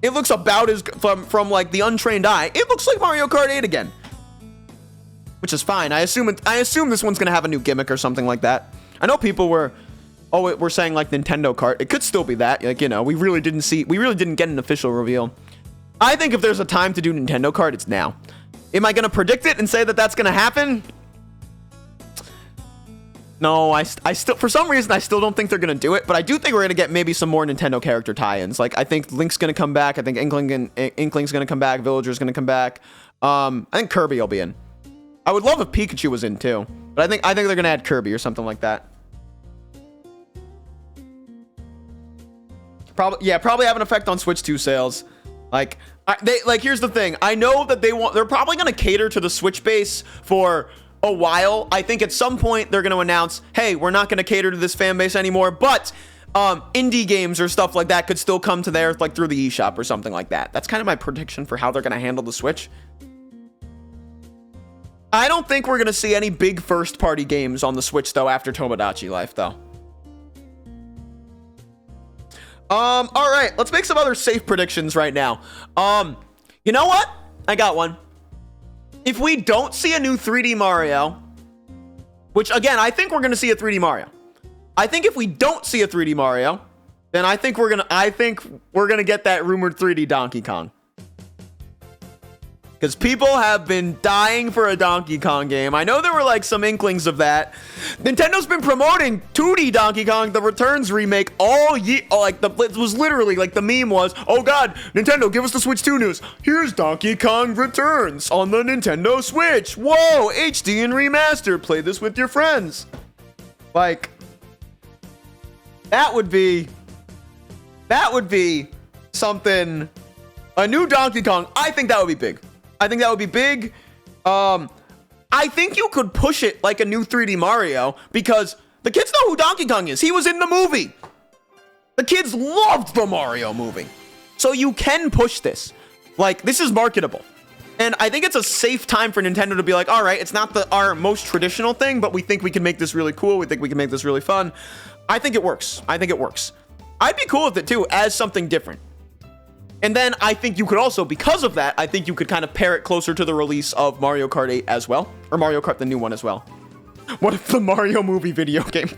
it looks about as, from like the untrained eye, it looks like Mario Kart 8 again. Which is fine. I assume this one's gonna have a new gimmick or something like that. I know people were saying like Nintendo Kart. It could still be that. Like, you know, we really didn't get an official reveal. I think if there's a time to do Nintendo Kart, it's now. Am I gonna predict it and say that that's gonna happen? No, I still, for some reason, I still don't think they're gonna do it, but I do think we're gonna get maybe some more Nintendo character tie-ins. Like, I think Link's gonna come back. I think Inkling's gonna come back. Villager's gonna come back. I think Kirby will be in. I would love if Pikachu was in too, but I think they're gonna add Kirby or something like that. Probably have an effect on Switch 2 sales. Like, here's the thing. I know that they're probably gonna cater to the Switch base for a while. I think at some point they're gonna announce, hey, we're not gonna cater to this fan base anymore, but indie games or stuff like that could still come to there, like through the eShop or something like that. That's kind of my prediction for how they're gonna handle the Switch. I don't think we're gonna see any big first-party games on the Switch though after Tomodachi Life though. All right, let's make some other safe predictions right now. You know what? I got one. If we don't see a new 3D Mario, which again, I think we're gonna see a 3D Mario. I think if we don't see a 3D Mario, then I think we're gonna get that rumored 3D Donkey Kong. Because people have been dying for a Donkey Kong game. I know there were like some inklings of that. Nintendo's been promoting 2D Donkey Kong, the Returns remake, all year. Like it was literally like the meme was, oh god, Nintendo, give us the Switch 2 news. Here's Donkey Kong Returns on the Nintendo Switch. Whoa, HD and remaster. Play this with your friends. Like, that would be something. A new Donkey Kong. I think that would be big. I think that would be big. I think you could push it like a new 3D Mario because the kids know who Donkey Kong is. He was in the movie. The kids loved the Mario movie. So you can push this. Like, this is marketable. And I think it's a safe time for Nintendo to be like, all right, it's not our most traditional thing, but we think we can make this really cool. We think we can make this really fun. I think it works. I'd be cool with it too, as something different. And then I think you could also, because of that, I think you could kind of pair it closer to the release of Mario Kart 8 as well. Or Mario Kart, the new one as well. What if the Mario movie video game?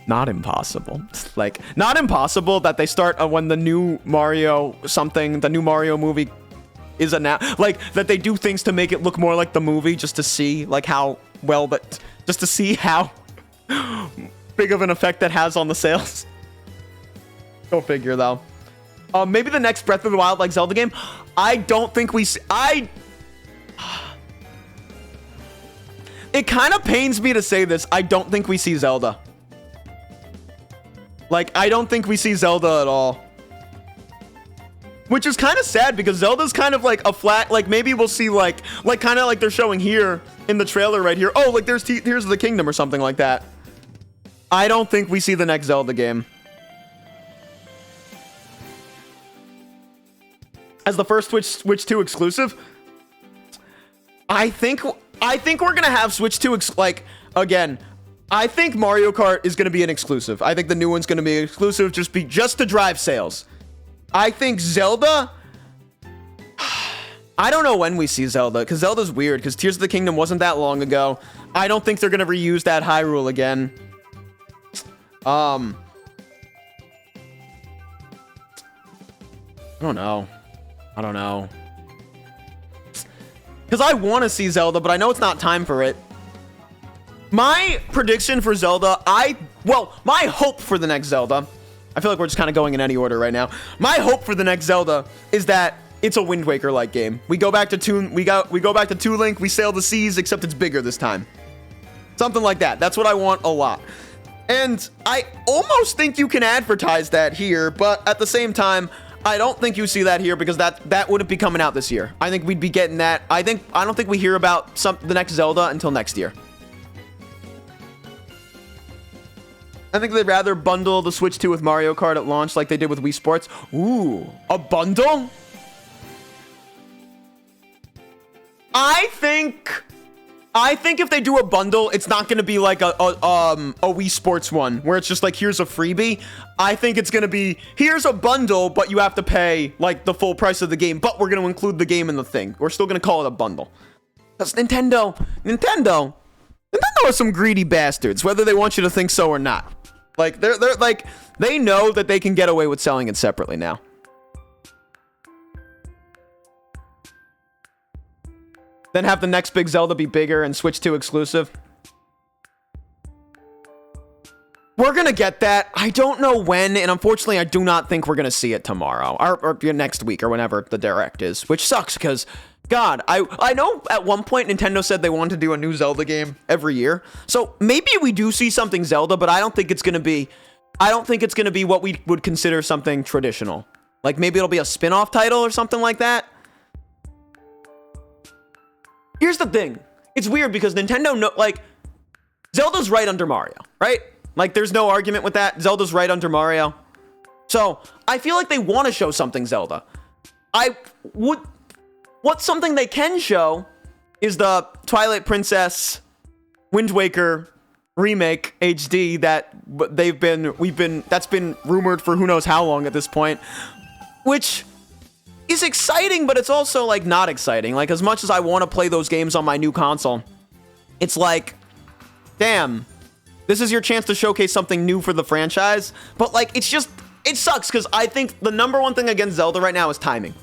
Not impossible. Like, not impossible that they start when the new Mario movie is announced. Like, that they do things to make it look more like the movie just to see, like, how well, but just to see how big of an effect that has on the sales. Go figure, though. Maybe the next Breath of the Wild like Zelda game. I don't think we see. It kind of pains me to say this. I don't think we see Zelda. Like, I don't think we see Zelda at all. Which is kind of sad because Zelda's kind of like a flat. Like, maybe we'll see like kind of like they're showing here in the trailer right here. Oh, like here's the kingdom or something like that. I don't think we see the next Zelda game. As the first Switch 2 exclusive, I think we're gonna have Switch 2 again. I think Mario Kart is gonna be an exclusive. I think the new one's gonna be exclusive, just to drive sales. I think Zelda. I don't know when we see Zelda because Zelda's weird. Because Tears of the Kingdom wasn't that long ago. I don't think they're gonna reuse that Hyrule again. I don't know. Because I want to see Zelda, but I know it's not time for it. My prediction for Zelda, my hope for the next Zelda, I feel like we're just kind of going in any order right now. My hope for the next Zelda is that it's a Wind Waker-like game. We go back to Two Link, we sail the seas, except it's bigger this time. Something like that. That's what I want a lot. And I almost think you can advertise that here, but at the same time, I don't think you see that here because that wouldn't be coming out this year. I think we'd be getting that. I don't think we hear about the next Zelda until next year. I think they'd rather bundle the Switch 2 with Mario Kart at launch like they did with Wii Sports. Ooh, a bundle? I think if they do a bundle, it's not going to be like a Wii Sports one where it's just like, here's a freebie. I think it's going to be, here's a bundle, but you have to pay like the full price of the game, but we're going to include the game in the thing. We're still going to call it a bundle. Because Nintendo are some greedy bastards, whether they want you to think so or not. Like, they're like, they know that they can get away with selling it separately now. Then have the next big Zelda be bigger and Switch 2 exclusive. We're gonna get that. I don't know when, and unfortunately, I do not think we're gonna see it tomorrow or next week or whenever the Direct is, which sucks because, God, I know at one point Nintendo said they wanted to do a new Zelda game every year, so maybe we do see something Zelda, but I don't think it's gonna be what we would consider something traditional. Like maybe it'll be a spin-off title or something like that. Here's the thing. It's weird because Nintendo, Zelda's right under Mario, right? Like, there's no argument with that. Zelda's right under Mario. So, I feel like they want to show something Zelda. What's something they can show is the Twilight Princess Wind Waker remake HD that's been rumored for who knows how long at this point, which is exciting, but it's also like not exciting. Like, as much as I want to play those games on my new console, it's like, damn, this is your chance to showcase something new for the franchise. But like, it sucks because I think the number one thing against Zelda right now is timing.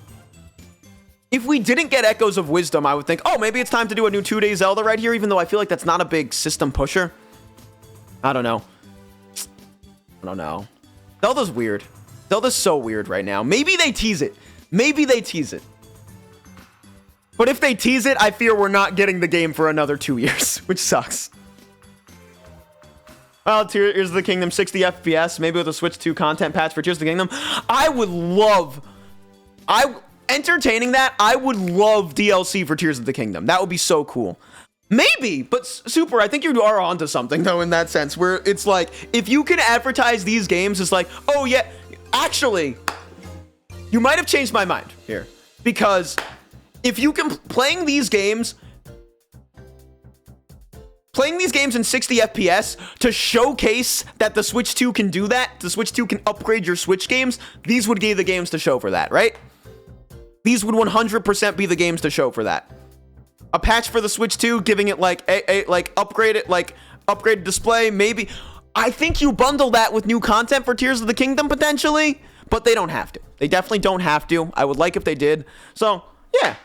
If we didn't get Echoes of Wisdom, I would think, oh, maybe it's time to do a new 2-day Zelda right here, even though I feel like that's not a big system pusher. I don't know. Zelda's weird. Zelda's so weird right now. Maybe they tease it. But if they tease it, I fear we're not getting the game for another 2 years, which sucks. Well, Tears of the Kingdom, 60 FPS, maybe with a Switch 2 content patch for Tears of the Kingdom. I would love DLC for Tears of the Kingdom. That would be so cool. Maybe, but Super, I think you are onto something, though, in that sense, where it's like, if you can advertise these games, it's like, oh, yeah, actually, you might have changed my mind here. Because if you can, playing these games in 60 FPS to showcase that the Switch 2 can do that, the Switch 2 can upgrade your Switch games, these would be the games to show for that, right? These would 100% be the games to show for that. A patch for the Switch 2, giving it upgraded display, maybe. I think you bundle that with new content for Tears of the Kingdom potentially, but they don't have to. They definitely don't have to. I would like if they did. So, yeah.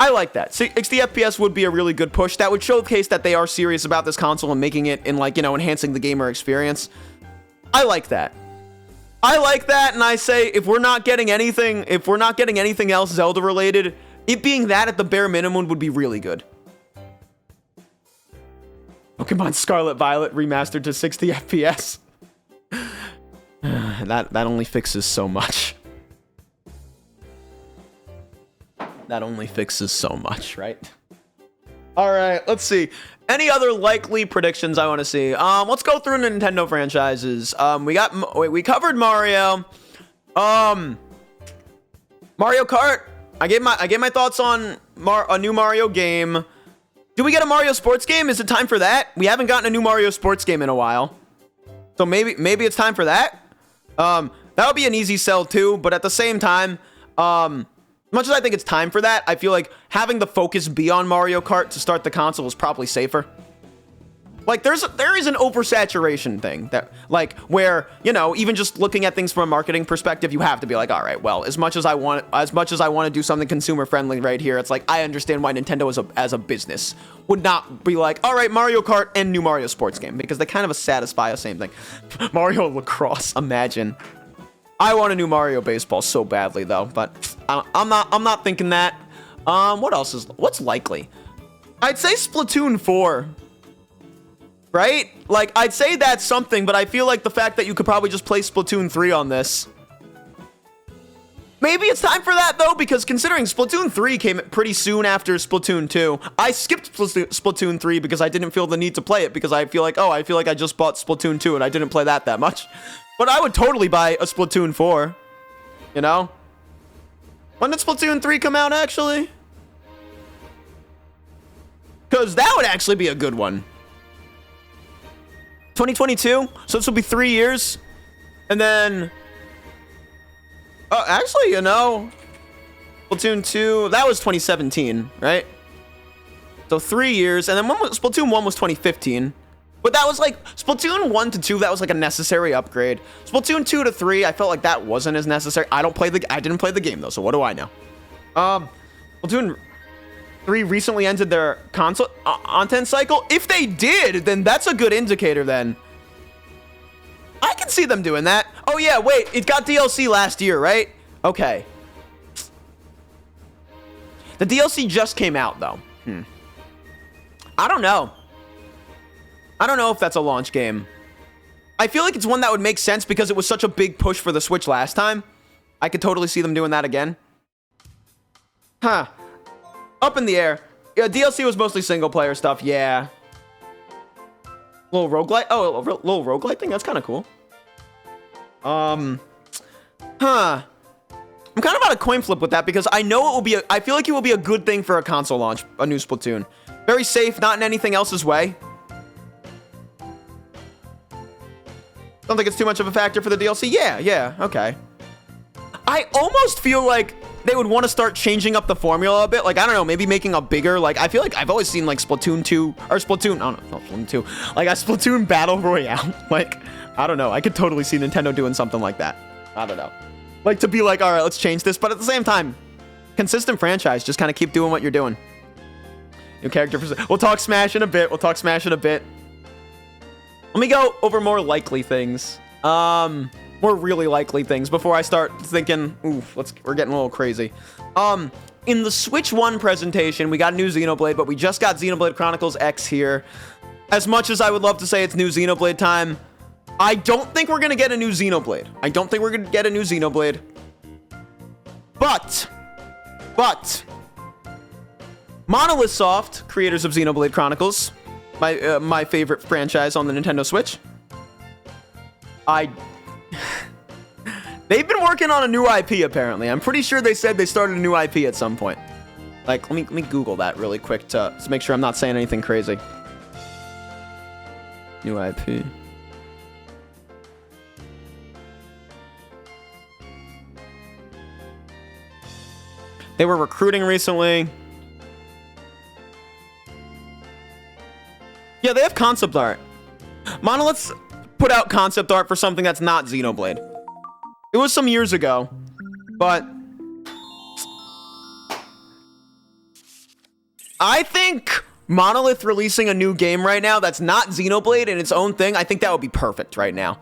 I like that. 60 FPS would be a really good push. That would showcase that they are serious about this console and making it and enhancing the gamer experience. I like that. And I say if we're not getting anything else Zelda related, it being that at the bare minimum would be really good. Pokemon Scarlet Violet remastered to 60 FPS. That only fixes so much. That only fixes so much, right? All right, let's see. Any other likely predictions I want to see? Let's go through the Nintendo franchises. We covered Mario. Mario Kart. I gave my thoughts on a new Mario game. Do we get a Mario sports game? Is it time for that? We haven't gotten a new Mario sports game in a while. So maybe it's time for that. That would be an easy sell too, but at the same time, much as I think it's time for that, I feel like having the focus be on Mario Kart to start the console is probably safer. Like, there is an oversaturation thing that, like, where, you know, even just looking at things from a marketing perspective, you have to be like, all right, well, as much as I want to do something consumer friendly right here, it's like, I understand why Nintendo as a business would not be like, all right, Mario Kart and new Mario sports game, because they kind of satisfy the same thing. Mario Lacrosse, imagine. I want a new Mario baseball so badly though, but I'm not thinking that. What's likely? I'd say Splatoon 4. Right? Like, I'd say that's something, but I feel like the fact that you could probably just play Splatoon 3 on this. Maybe it's time for that, though, because considering Splatoon 3 came pretty soon after Splatoon 2, I skipped Splatoon 3 because I didn't feel the need to play it, because I feel like I just bought Splatoon 2 and I didn't play that much. But I would totally buy a Splatoon 4, you know? When did Splatoon 3 come out, actually? Because that would actually be a good one. 2022, so this will be 3 years, and then, actually, you know, Splatoon 2, that was 2017, right? So 3 years, and then Splatoon 1 was 2015, but that was like, Splatoon 1 to 2, that was like a necessary upgrade. Splatoon 2 to 3, I felt like that wasn't as necessary. I didn't play the game, though, so what do I know? Splatoon 3 recently ended their content cycle. If they did, then that's a good indicator then. I can see them doing that. Oh yeah, wait, it got DLC last year, right? Okay. The DLC just came out though. I don't know. I don't know if that's a launch game. I feel like it's one that would make sense because it was such a big push for the Switch last time. I could totally see them doing that again. Huh. Up in the air. Yeah, DLC was mostly single player stuff. Yeah. Little roguelite. Oh, a little roguelite thing. That's kind of cool. Huh. I'm kind of on a coin flip with that because I know it will be. I feel like it will be a good thing for a console launch. A new Splatoon. Very safe. Not in anything else's way. Don't think it's too much of a factor for the DLC. Yeah. Okay. I almost feel like they would want to start changing up the formula a bit. Like, I don't know, maybe making a bigger, like, I feel like I've always seen, like, Splatoon 2, or Splatoon, I don't know, not Splatoon 2, like, a Splatoon Battle Royale. Like, I don't know, I could totally see Nintendo doing something like that. I don't know. Like, to be like, all right, let's change this, but at the same time, consistent franchise, just kind of keep doing what you're doing. New character, we'll talk Smash in a bit, Let me go over more likely things. More really likely things before I start thinking, oof, we're getting a little crazy. In the Switch 1 presentation, we got new Xenoblade, but we just got Xenoblade Chronicles X here. As much as I would love to say it's new Xenoblade time, I don't think we're gonna get a new Xenoblade. But, Monolith Soft, creators of Xenoblade Chronicles, my favorite franchise on the Nintendo Switch, they've been working on a new IP, apparently. I'm pretty sure they said they started a new IP at some point. Like, let me Google that really quick to make sure I'm not saying anything crazy. New IP. They were recruiting recently. Yeah, they have concept art. Monolith's put out concept art for something that's not Xenoblade. It was some years ago, but I think Monolith releasing a new game right now that's not Xenoblade and its own thing, I think that would be perfect right now.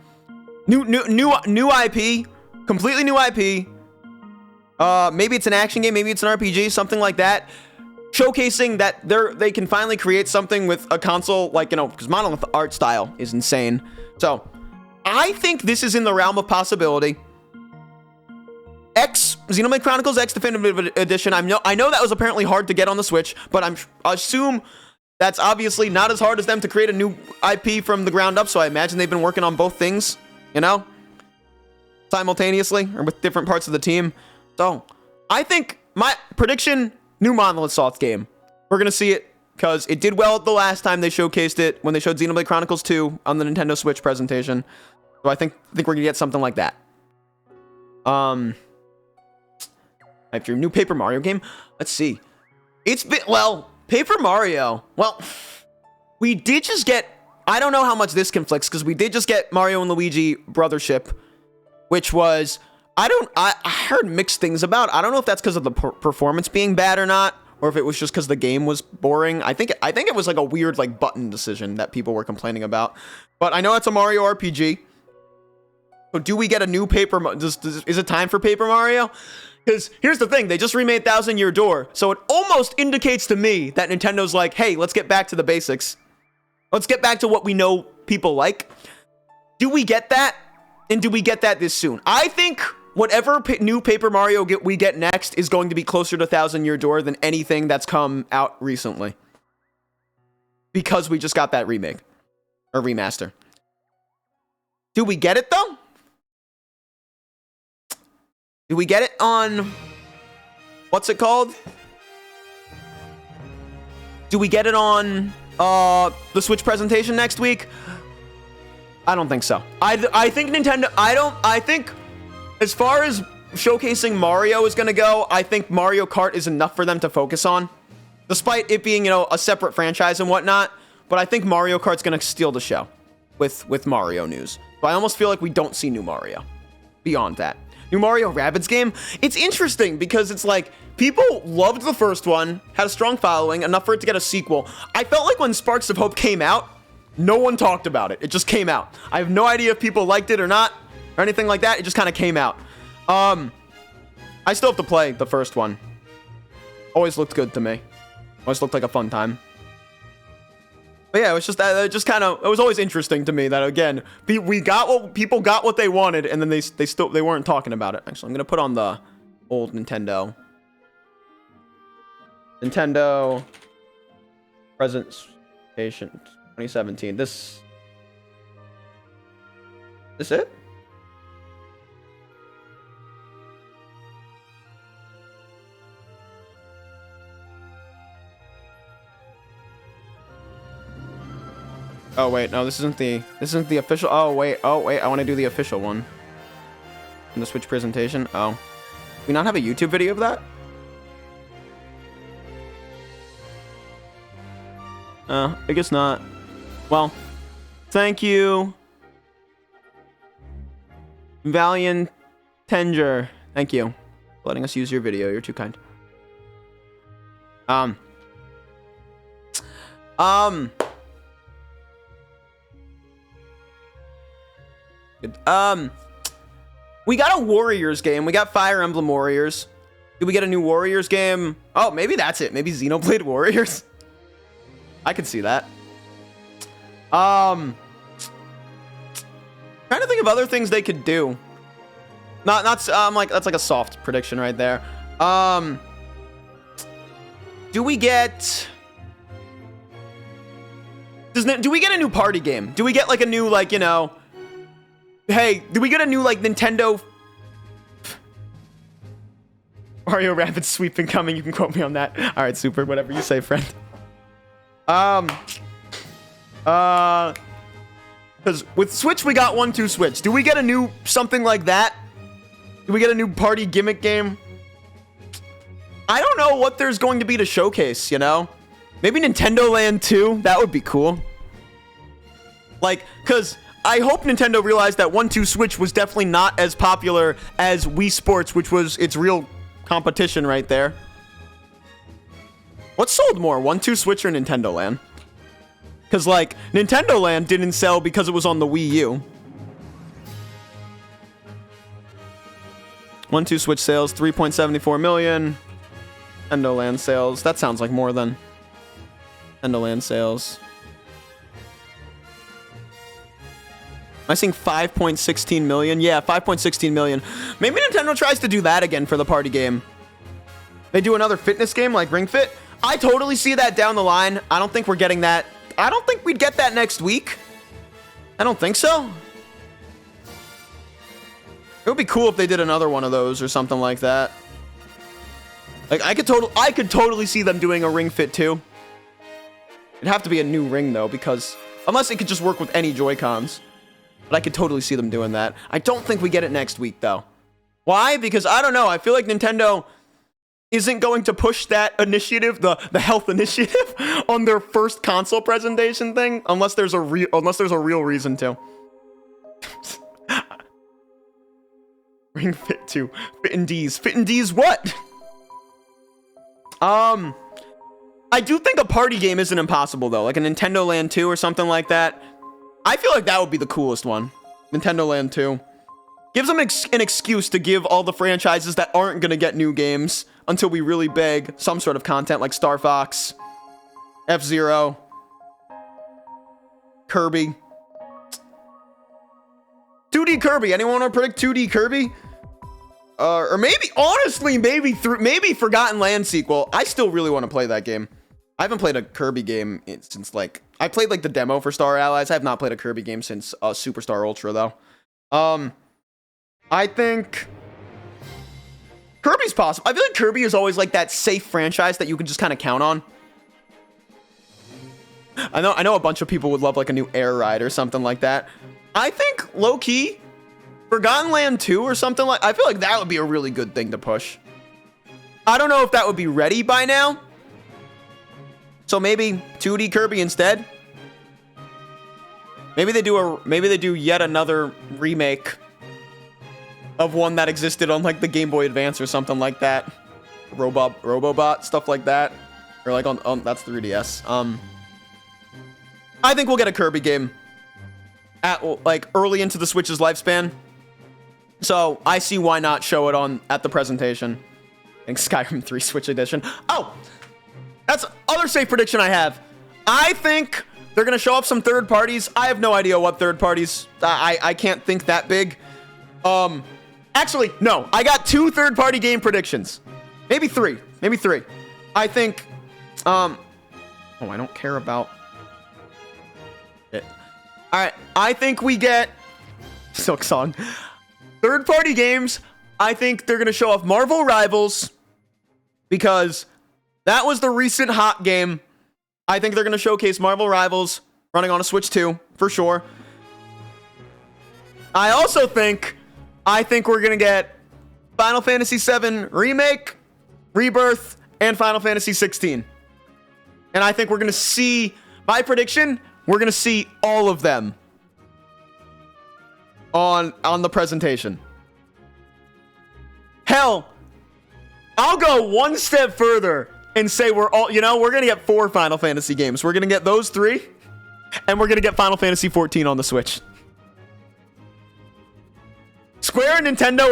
New IP, completely new IP. Maybe it's an action game, maybe it's an RPG, something like that. Showcasing that they can finally create something with a console, like, you know, because Monolith art style is insane. So, I think this is in the realm of possibility. Xenoblade Chronicles X Definitive Edition. I know that was apparently hard to get on the Switch, but I assume that's obviously not as hard as them to create a new IP from the ground up, so I imagine they've been working on both things, you know, simultaneously, or with different parts of the team. So, I think my prediction, new Monolith Soft game. We're going to see it, because it did well the last time they showcased it, when they showed Xenoblade Chronicles 2 on the Nintendo Switch presentation. So I think we're going to get something like that. After your new Paper Mario game, let's see. It's been, well, Paper Mario. Well, we did just get I don't know how much this conflicts, because we did just get Mario and Luigi Brothership, which was, I heard mixed things about. I don't know if that's because of the performance being bad or not, or if it was just because the game was boring. I think it was like a weird like button decision that people were complaining about. But I know it's a Mario RPG. So do we get a new is it time for Paper Mario? Because here's the thing, they just remade Thousand Year Door, so it almost indicates to me that Nintendo's like, hey, let's get back to the basics. Let's get back to what we know people like. Do we get that? And do we get that this soon? I think whatever new Paper Mario we get next is going to be closer to Thousand Year Door than anything that's come out recently. Because we just got that remake. Or remaster. Do we get it, though? Do we get it on... What's it called? Do we get it on the Switch presentation next week? I don't think so. I think Nintendo... I think as far as showcasing Mario is going to go, I think Mario Kart is enough for them to focus on. Despite it being, you know, a separate franchise and whatnot. But I think Mario Kart's going to steal the show with Mario news. But I almost feel like we don't see new Mario beyond that. New Mario Rabbids game, it's interesting because it's like, people loved the first one, had a strong following, enough for it to get a sequel. I felt like when Sparks of Hope came out, no one talked about it. It just came out. I have no idea if people liked it or not, or anything like that. It just kind of came out. I still have to play the first one. Always looked good to me. Always looked like a fun time. But yeah, it was just that. It was always interesting to me that again, people got what they wanted, and then they weren't talking about it. Actually, I'm gonna put on the old Nintendo presentation 2017. This it? Oh wait, no, this isn't the official. Oh wait, I want to do the official one. In the Switch presentation. Oh. Do we not have a YouTube video of that? I guess not. Well, thank you, Valiantenger. Thank you for letting us use your video. You're too kind. We got a Warriors game. We got Fire Emblem Warriors. Did we get a new Warriors game? Oh, maybe that's it. Maybe Xenoblade Warriors. I could see that. Trying to think of other things they could do. Like that's like a soft prediction right there. Do we get? Do we get a new party game? Do we get like a new like, you know? Hey, do we get a new, like, Nintendo... Mario Rabbids sweep incoming, you can quote me on that. Alright, super, whatever you say, friend. Because with Switch, we got 1-2 Switch. Do we get a new something like that? Do we get a new party gimmick game? I don't know what there's going to be to showcase, you know? Maybe Nintendo Land 2? That would be cool. Like, because... I hope Nintendo realized that 1-2 Switch was definitely not as popular as Wii Sports, which was its real competition right there. What sold more, 1-2 Switch or Nintendo Land? Because, like, Nintendo Land didn't sell because it was on the Wii U. 1-2 Switch sales, 3.74 million. Nintendo Land sales, that sounds like more than Nintendo Land sales. Am I seeing 5.16 million? Yeah, 5.16 million. Maybe Nintendo tries to do that again for the party game. They do another fitness game like Ring Fit. I totally see that down the line. I don't think we're getting that. I don't think we'd get that next week. I don't think so. It would be cool if they did another one of those or something like that. Like I could totally see them doing a Ring Fit too. It'd have to be a new ring though, because unless it could just work with any Joy-Cons. But I could totally see them doing that. I don't think we get it next week, though. Why? Because, I don't know. I feel like Nintendo... isn't going to push that initiative, the health initiative, on their first console presentation thing, unless there's a real reason to. Ring Fit 2. Fit in D's. Fit in D's what? I do think a party game isn't impossible, though. Like a Nintendo Land 2 or something like that. I feel like that would be the coolest one. Nintendo Land 2. Gives them an excuse to give all the franchises that aren't going to get new games until we really beg some sort of content like Star Fox, F-Zero, Kirby. 2D Kirby. Anyone want to predict 2D Kirby? Or maybe, honestly, maybe Forgotten Land sequel. I still really want to play that game. I haven't played a Kirby game since, like, I played, like, the demo for Star Allies. I have not played a Kirby game since Superstar Ultra, though. I think Kirby's possible. I feel like Kirby is always, like, that safe franchise that you can just kind of count on. I know a bunch of people would love, like, a new Air Ride or something like that. I think, low-key, Forgotten Land 2 or something like... I feel like that would be a really good thing to push. I don't know if that would be ready by now. So maybe 2D Kirby instead. Maybe they do yet another remake of one that existed on like the Game Boy Advance or something like that. Robobot, stuff like that. Or like on that's 3DS. I think we'll get a Kirby game at like early into the Switch's lifespan. So I see why not show it at the presentation. I think Skyrim 3 Switch Edition. Oh, that's other safe prediction I have. I think they're gonna show off some third parties. I have no idea what third parties. I can't think that big. Actually, no. I got 2 third-party game predictions. Maybe 3. I think. Oh, I don't care about it. All right. I think we get Silk Song. Third-party games, I think they're going to show off Marvel Rivals because that was the recent hot game. I think they're going to showcase Marvel Rivals running on a Switch 2 for sure. I also think we're going to get Final Fantasy VII Remake, Rebirth, and Final Fantasy 16. And I think we're going to see, my prediction, we're going to see all of them on the presentation. Hell, I'll go one step further and say we're going to get 4 Final Fantasy games. We're going to get those 3, and we're going to get Final Fantasy 14 on the Switch. Square and Nintendo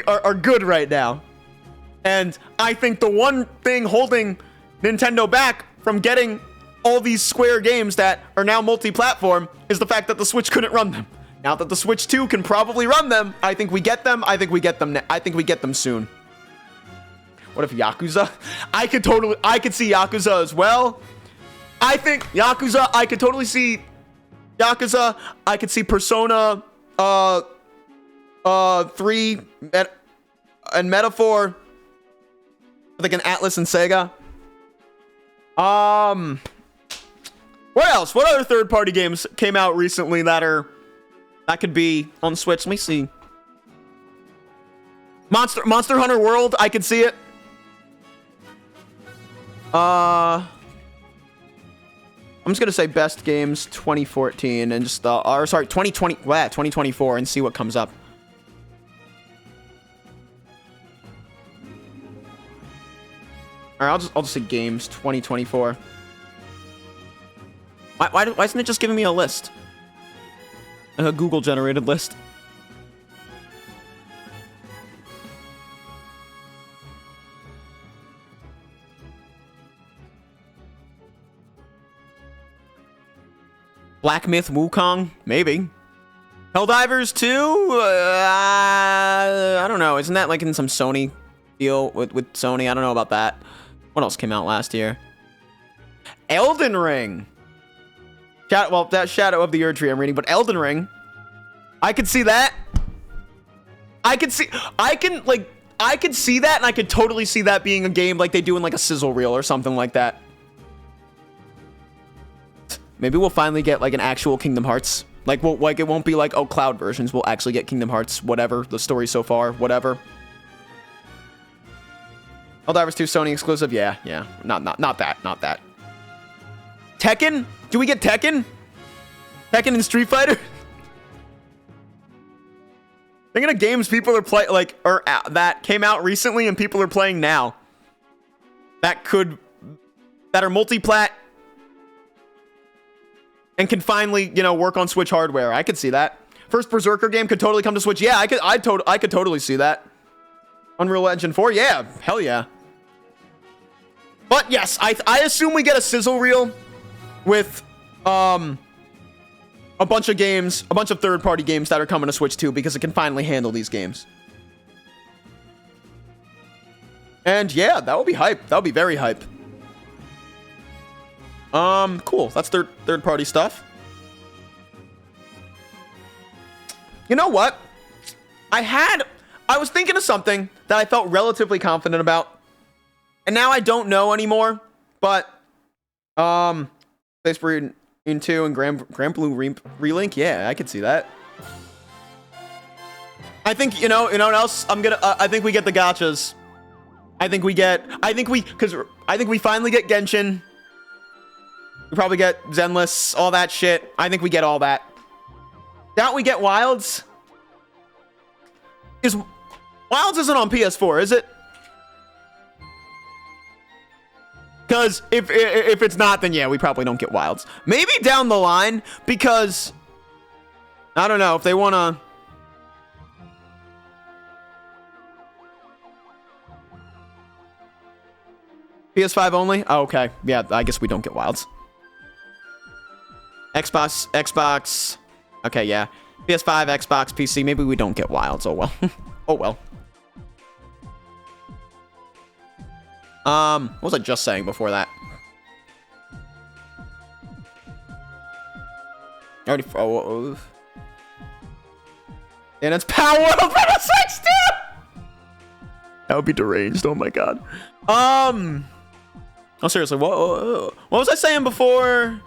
are good right now. And I think the one thing holding Nintendo back from getting all these Square games that are now multi-platform is the fact that the Switch couldn't run them. Now that the Switch 2 can probably run them, I think we get them. I think we get them soon. What if Yakuza? I could see Yakuza as well. I think Yakuza, I could totally see Yakuza. I could see Persona 3 and Metaphor, like an Atlas and Sega. What else? What other third-party games came out recently that could be on Switch? Let me see. Monster Hunter World, I could see it. I'm just gonna say best games 2014 and just 2024 and see what comes up. All right, I'll just say games 2024. Why isn't it just giving me a list? A Google generated list. Black Myth Wukong? Maybe. Helldivers 2? I don't know. Isn't that like in some Sony deal with Sony? I don't know about that. What else came out last year? Elden Ring. That Shadow of the Erdtree I'm reading, but Elden Ring. I could see that. I could see that, and I could totally see that being a game like they do in like a sizzle reel or something like that. Maybe we'll finally get like an actual Kingdom Hearts. Like it won't be like, oh, cloud versions. We'll actually get Kingdom Hearts, whatever. The story so far, whatever. Helldivers 2 Sony exclusive. Yeah. Not that. Tekken? Do we get Tekken? Tekken and Street Fighter? Thinking of games people are playing, like, or that came out recently and people are playing now. That are multi-plat and can finally, you know, work on Switch hardware. I could see that. First Berserker game could totally come to Switch. Yeah, I could totally see that. Unreal Engine 4, yeah, hell yeah. But yes, I assume we get a sizzle reel with a bunch of games, a bunch of third-party games that are coming to Switch 2 because it can finally handle these games. And yeah, that would be hype. That would be very hype. Cool. That's third-party stuff. You know what? I was thinking of something that I felt relatively confident about. And now I don't know anymore. But, Space Marine 2 and Grand Blue Relink. Yeah, I could see that. I think, you know what else? I think we get the gachas. I think we finally get Genshin. We probably get Zenless, all that shit. I think we get all that. Doubt we get Wilds. Wilds isn't on PS4, is it? Because if it's not, then yeah, we probably don't get Wilds. Maybe down the line, because I don't know if they want to. PS5 only? Oh, okay. Yeah, I guess we don't get Wilds. Xbox. Okay, yeah. PS5, Xbox, PC. Maybe we don't get Wilds. Oh, well. Oh, well. What was I just saying before that? Already. Oh. And it's Power of Switch 2! That would be deranged. Oh, my God. Oh, seriously. What was I saying before?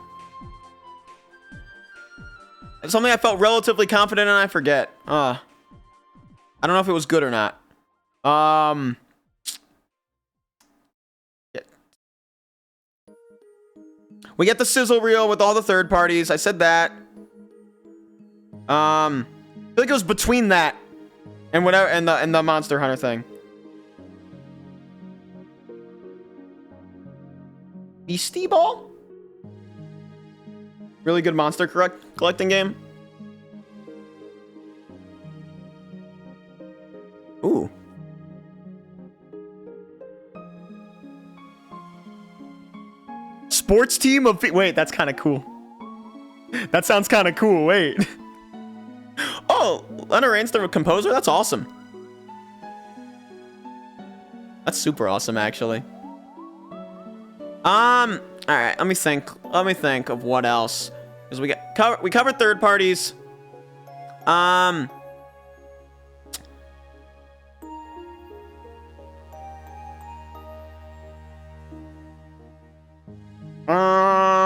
Something I felt relatively confident in, I forget. I don't know if it was good or not. We get the sizzle reel with all the third parties. I said that. I feel like it was between that and whatever, and the Monster Hunter thing. Beastie Ball? Really good monster collecting game. Ooh. Sports team of... Wait, that's kind of cool. That sounds kind of cool. Wait. Oh, Lena Raine's the composer? That's awesome. That's super awesome, actually. All right, let me think of what else. Because we covered third parties.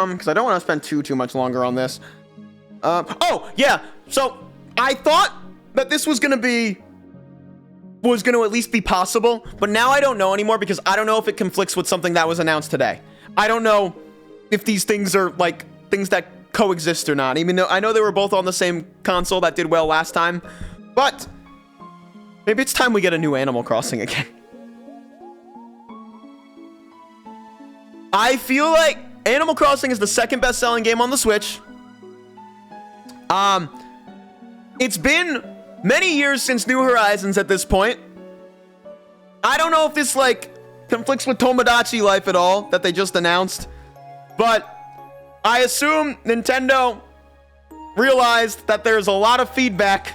Because I don't want to spend too much longer on this. Oh, yeah. So, I thought that this was going to at least be possible, but now I don't know anymore because I don't know if it conflicts with something that was announced today. I don't know if these things are like things that coexist or not, even though I know they were both on the same console that did well last time, but maybe it's time we get a new Animal Crossing again. I feel like Animal Crossing is the second best-selling game on the Switch. It's been many years since New Horizons at this point. I don't know if this, like, conflicts with Tomodachi Life at all that they just announced, but I assume Nintendo realized that there's a lot of feedback.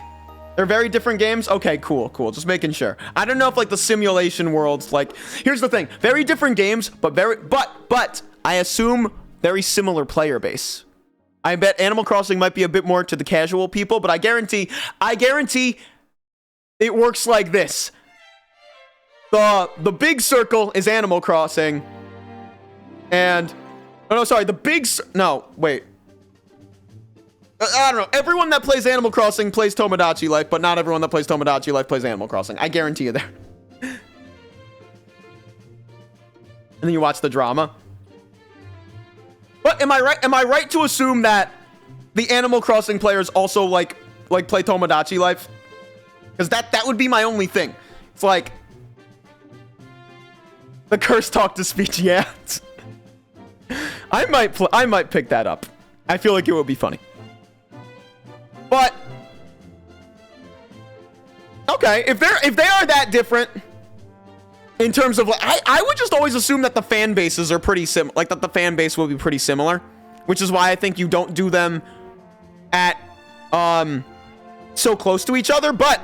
They're very different games. Okay, cool. Just making sure. I don't know if, like, the simulation worlds, like, here's the thing. Very different games, but I assume very similar player base. I bet Animal Crossing might be a bit more to the casual people, but I guarantee it works like this. The big circle is Animal Crossing, and no, wait. I don't know. Everyone that plays Animal Crossing plays Tomodachi Life, but not everyone that plays Tomodachi Life plays Animal Crossing. I guarantee you there. and then you watch the drama. But am I right to assume that the Animal Crossing players also like play Tomodachi Life? Because that would be my only thing. It's like the curse talk to speech. Yeah, I might pick that up. I feel like it would be funny. But okay, if they are that different in terms of like, I would just always assume that the fan bases are pretty similar, like that the fan base will be pretty similar, which is why I think you don't do them at so close to each other. But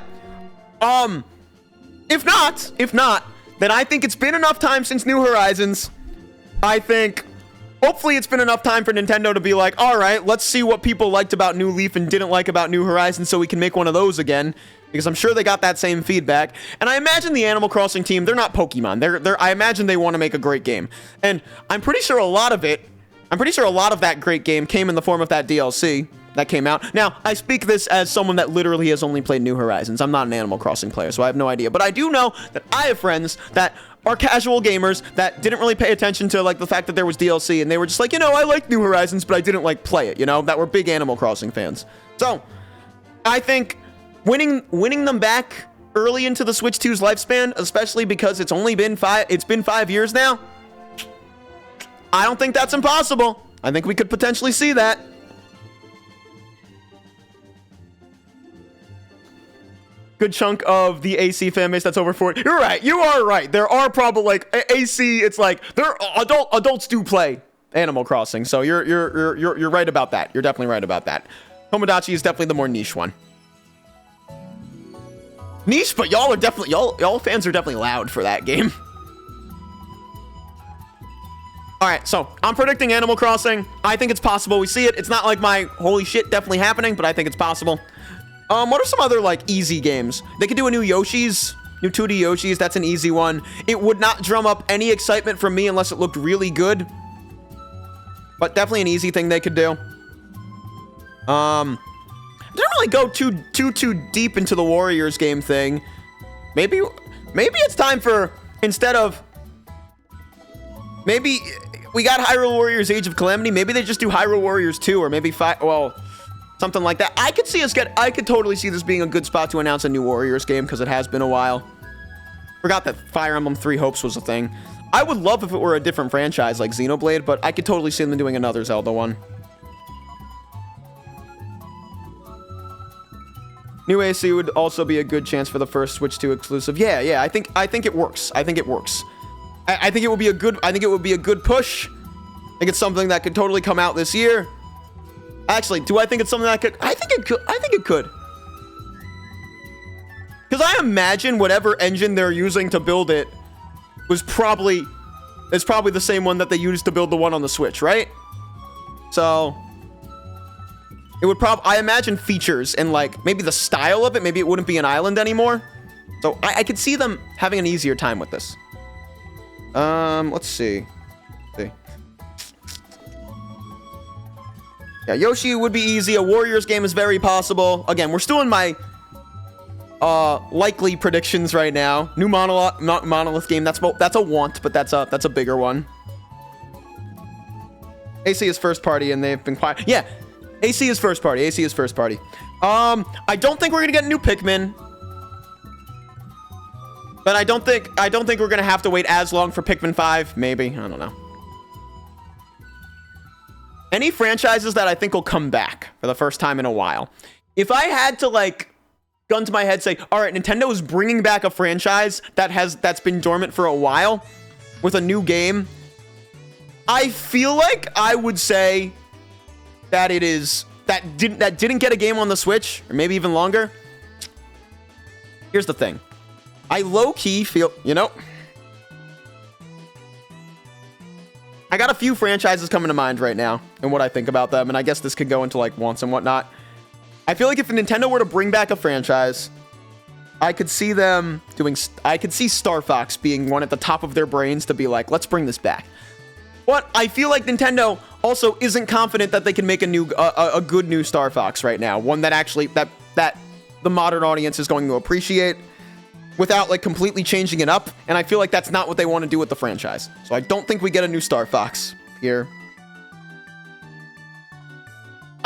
if not, then I think it's been enough time since New Horizons. I think hopefully it's been enough time for Nintendo to be like, all right, let's see what people liked about New Leaf and didn't like about New Horizons so we can make one of those again. Because I'm sure they got that same feedback. And I imagine the Animal Crossing team, they're not Pokemon. I imagine they want to make a great game. And I'm pretty sure a lot of that great game came in the form of that DLC that came out. Now, I speak this as someone that literally has only played New Horizons. I'm not an Animal Crossing player, so I have no idea. But I do know that I have friends that are casual gamers that didn't really pay attention to like the fact that there was DLC, and they were just like, I like New Horizons, but I didn't like play it, that were big Animal Crossing fans. So, I think winning them back early into the Switch 2's lifespan, especially because it's been 5 years now, I don't think that's impossible. I think we could potentially see that. Good chunk of the AC fan base that's over 40. You're right. You are right. There are probably like AC. It's like adults do play Animal Crossing. So you're right about that. You're definitely right about that. Tomodachi is definitely the more niche one. Niche, but y'all fans are definitely loud for that game. All right, so I'm predicting Animal Crossing. I think it's possible we see it. It's not like my holy shit definitely happening, but I think it's possible. What are some other like easy games? They could do a new Yoshi's, new 2D Yoshi's. That's an easy one. It would not drum up any excitement from me unless it looked really good. But definitely an easy thing they could do. Didn't really go too deep into the Warriors game thing. Maybe it's time for, instead of, maybe we got Hyrule Warriors Age of Calamity. Maybe they just do Hyrule Warriors 2 or maybe something like that. I could totally see this being a good spot to announce a new Warriors game because it has been a while. Forgot that Fire Emblem 3 Hopes was a thing. I would love if it were a different franchise like Xenoblade, but I could totally see them doing another Zelda one. New AC would also be a good chance for the first Switch 2 exclusive. Yeah, I think it works. I think it works. I think it would be a good push. I think it's something that could totally come out this year. Actually, do I think it's something that could? I think it could. Because I imagine whatever engine they're using to build it is probably the same one that they used to build the one on the Switch, right? So it would I imagine features and like maybe the style of it, maybe it wouldn't be an island anymore. So I could see them having an easier time with this. Let's see. Yeah, Yoshi would be easy. A Warriors game is very possible. Again, we're still in my likely predictions right now. New Monolith game. That's a want, but that's a bigger one. AC is first party, and they've been quiet. Yeah, AC is first party. I don't think we're gonna get new Pikmin, but I don't think we're gonna have to wait as long for Pikmin 5. Maybe, I don't know. Any franchises that I think will come back for the first time in a while. If I had to like gun to my head say, all right, Nintendo is bringing back a franchise that's been dormant for a while with a new game, I feel like I would say that it is that didn't get a game on the Switch, or maybe even longer. Here's the thing. I low-key feel, I got a few franchises coming to mind right now and what I think about them, and I guess this could go into like wants and whatnot. I feel like if Nintendo were to bring back a franchise, I could see Star Fox being one at the top of their brains to be like, let's bring this back. But I feel like Nintendo also isn't confident that they can make a good new Star Fox right now, one that actually that the modern audience is going to appreciate. without like completely changing it up. And I feel like that's not what they want to do with the franchise. So I don't think we get a new Star Fox here.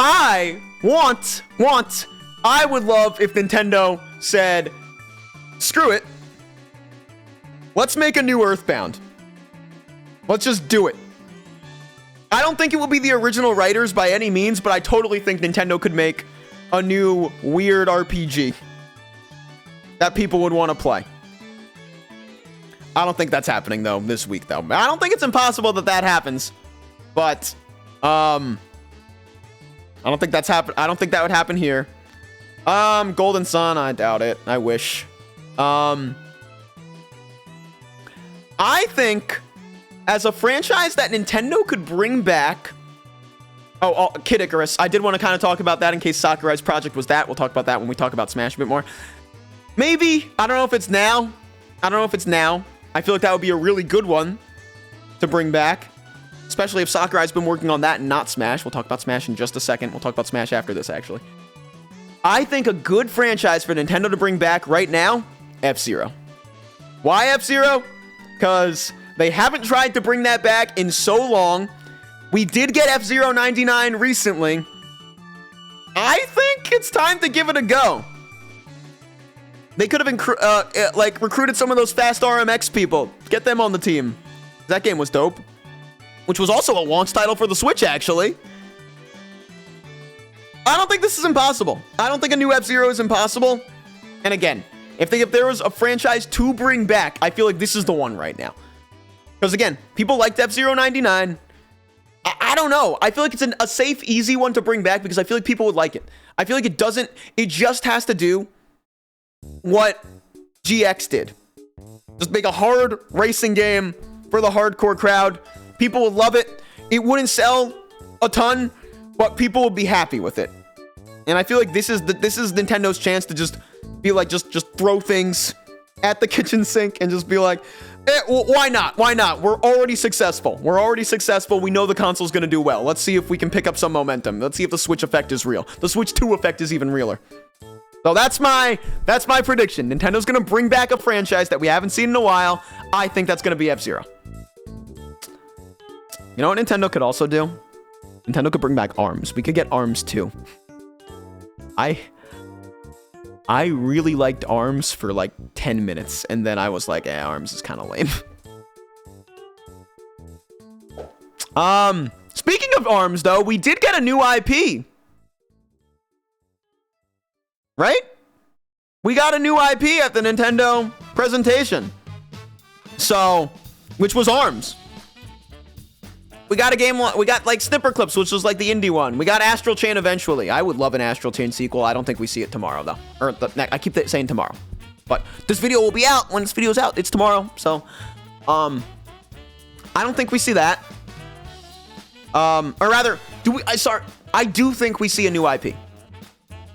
I would love if Nintendo said, screw it. Let's make a new Earthbound. Let's just do it. I don't think it will be the original writers by any means, but I totally think Nintendo could make a new weird RPG that people would want to play. I don't think that's happening though this week though. I don't think it's impossible that happens, but I don't think that's happen. I don't think that would happen here. Golden Sun, I doubt it. I wish. I think as a franchise that Nintendo could bring back. Oh, Kid Icarus. I did want to kind of talk about that in case Sakurai's project was that. We'll talk about that when we talk about Smash a bit more. Maybe. I don't know if it's now. I feel like that would be a really good one to bring back. Especially if Sakurai's been working on that and not Smash. We'll talk about Smash in just a second. We'll talk about Smash after this, actually. I think a good franchise for Nintendo to bring back right now, F-Zero. Why F-Zero? Because they haven't tried to bring that back in so long. We did get F-Zero 99 recently. I think it's time to give it a go. They could have recruited some of those fast RMX people. Get them on the team. That game was dope. Which was also a launch title for the Switch, actually. I don't think this is impossible. I don't think a new F-Zero is impossible. And again, if there was a franchise to bring back, I feel like this is the one right now. Because again, people liked F-Zero 99. I don't know. I feel like it's a safe, easy one to bring back because I feel like people would like it. I feel like it just has to do what GX did. Just make a hard racing game for the hardcore crowd. People would love it. It wouldn't sell a ton, but people would be happy with it. And I feel like this is Nintendo's chance to just be like, just throw things at the kitchen sink and just be like, well, why not? Why not? We're already successful. We know the console's going to do well. Let's see if we can pick up some momentum. Let's see if the Switch effect is real. The Switch 2 effect is even realer. So that's my prediction. Nintendo's going to bring back a franchise that we haven't seen in a while. I think that's going to be F-Zero. You know what Nintendo could also do? Nintendo could bring back ARMS. We could get ARMS too. I really liked ARMS for like 10 minutes, and then I was like, ARMS is kind of lame. Speaking of ARMS, though, we did get a new IP. Right? We got a new IP at the Nintendo presentation. So, which was ARMS. We got a game, we got like Snipper Clips, which was like the indie one. We got Astral Chain eventually. I would love an Astral Chain sequel. I don't think we see it tomorrow though. Or I keep saying tomorrow. But this video will be out when this video's out. It's tomorrow. So, I don't think we see that. Or rather, I do think we see a new IP.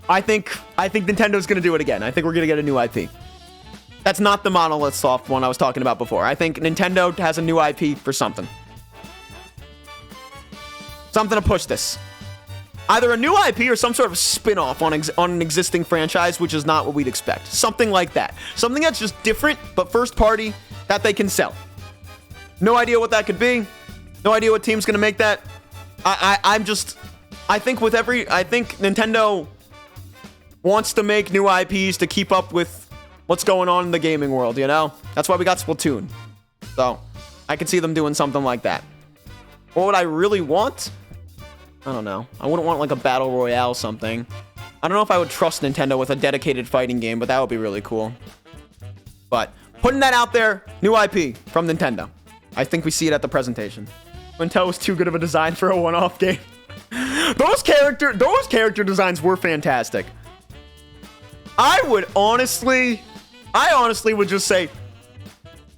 I think Nintendo's gonna do it again. I think we're gonna get a new IP. That's not the Monolith Soft one I was talking about before. I think Nintendo has a new IP for something. Something to push this. Either a new IP or some sort of spin-off on an existing franchise, which is not what we'd expect. Something like that. Something that's just different, but first party, that they can sell. No idea what that could be. No idea what team's gonna make that. I think Nintendo wants to make new IPs to keep up with what's going on in the gaming world, you know? That's why we got Splatoon. So, I could see them doing something like that. What would I really want? I don't know. I wouldn't want like a Battle Royale something. I don't know if I would trust Nintendo with a dedicated fighting game, but that would be really cool. But putting that out there, new IP from Nintendo. I think we see it at the presentation. Intel was too good of a design for a one-off game. Those character designs were fantastic. I honestly would just say,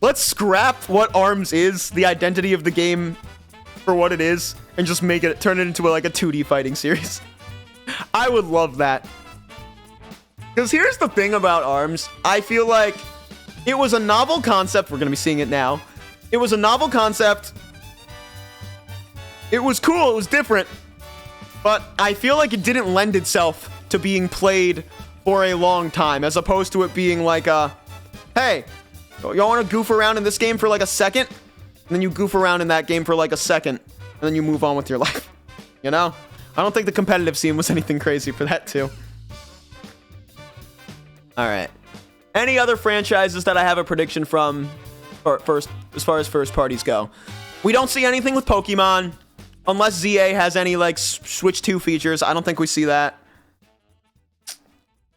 let's scrap what ARMS is, the identity of the game for what it is, and just turn it into like a 2D fighting series. I would love that. Because here's the thing about ARMS. I feel like it was a novel concept. We're going to be seeing it now. It was a novel concept. It was cool. It was different. But I feel like it didn't lend itself to being played for a long time, as opposed to it being like kind hey, y'all want to goof around in this game for like a second? And then you goof around in that game for like a second. And then you move on with your life. You know? I don't think the competitive scene was anything crazy for that too. Alright. Any other franchises that I have a prediction from first, as far as first parties go? We don't see anything with Pokemon. Unless ZA has any like Switch 2 features. I don't think we see that.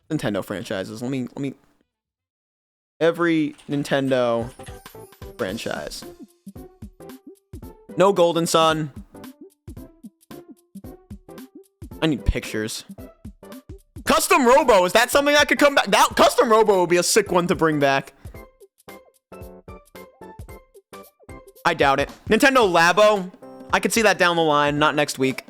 Nintendo franchises. Let me every Nintendo franchise. No Golden Sun. I need pictures. Custom Robo, is that something that could come back? That Custom Robo would be a sick one to bring back. I doubt it. Nintendo Labo, I could see that down the line, not next week.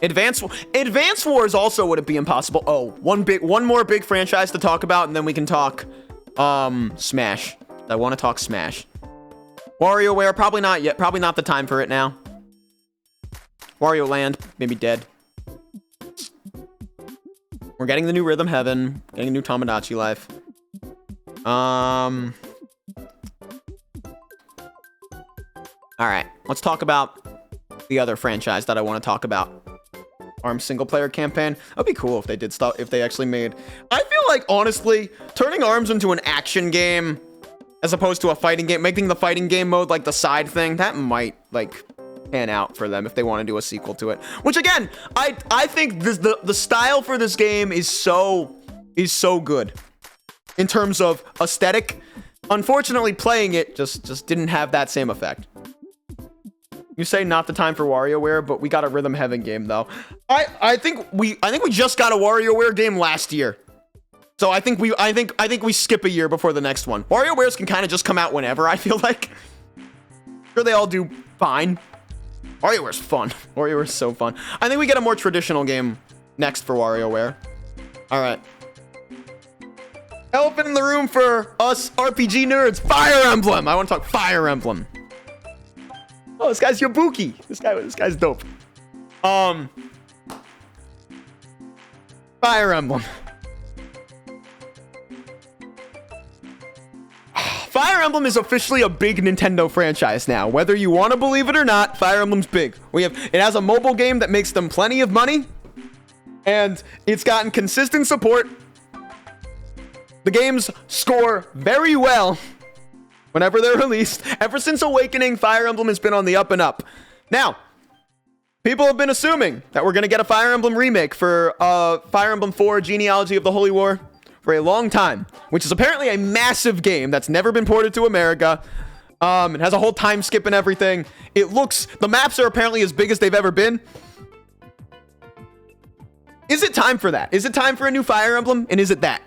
Advance Wars also wouldn't be impossible. Oh, one more big franchise to talk about, and then we can talk Smash. I want to talk Smash. WarioWare, probably not yet. Probably not the time for it now. Wario Land, maybe dead. We're getting the new Rhythm Heaven, getting a new Tomodachi Life. Alright, let's talk about the other franchise that I want to talk about. ARMS single player campaign. That'd be cool if they did stuff, if they actually made. I feel like, honestly, turning ARMS into an action game as opposed to a fighting game, making the fighting game mode like the side thing, that might like pan out for them if they want to do a sequel to it. Which again, I think the style for this game is so good in terms of aesthetic. Unfortunately, playing it just didn't have that same effect. You say not the time for WarioWare, but we got a Rhythm Heaven game though. I think we just got a WarioWare game last year. So I think we skip a year before the next one. WarioWares can kind of just come out whenever, I feel like. Sure, they all do fine. WarioWare's fun. WarioWare's so fun. I think we get a more traditional game next for WarioWare. All right. Elephant in the room for us RPG nerds. Fire Emblem. I want to talk Fire Emblem. Oh, this guy's Yabuki. This guy's dope. Fire Emblem. Fire Emblem is officially a big Nintendo franchise now. Whether you want to believe it or not, Fire Emblem's big. It has a mobile game that makes them plenty of money, and it's gotten consistent support. The games score very well whenever they're released. Ever since Awakening, Fire Emblem has been on the up and up. Now, people have been assuming that we're going to get a Fire Emblem remake for Fire Emblem 4 Genealogy of the Holy War for a long time, which is apparently a massive game that's never been ported to America. It has a whole time skip and everything. The maps are apparently as big as they've ever been. Is it time for that? Is it time for a new Fire Emblem? And is it that?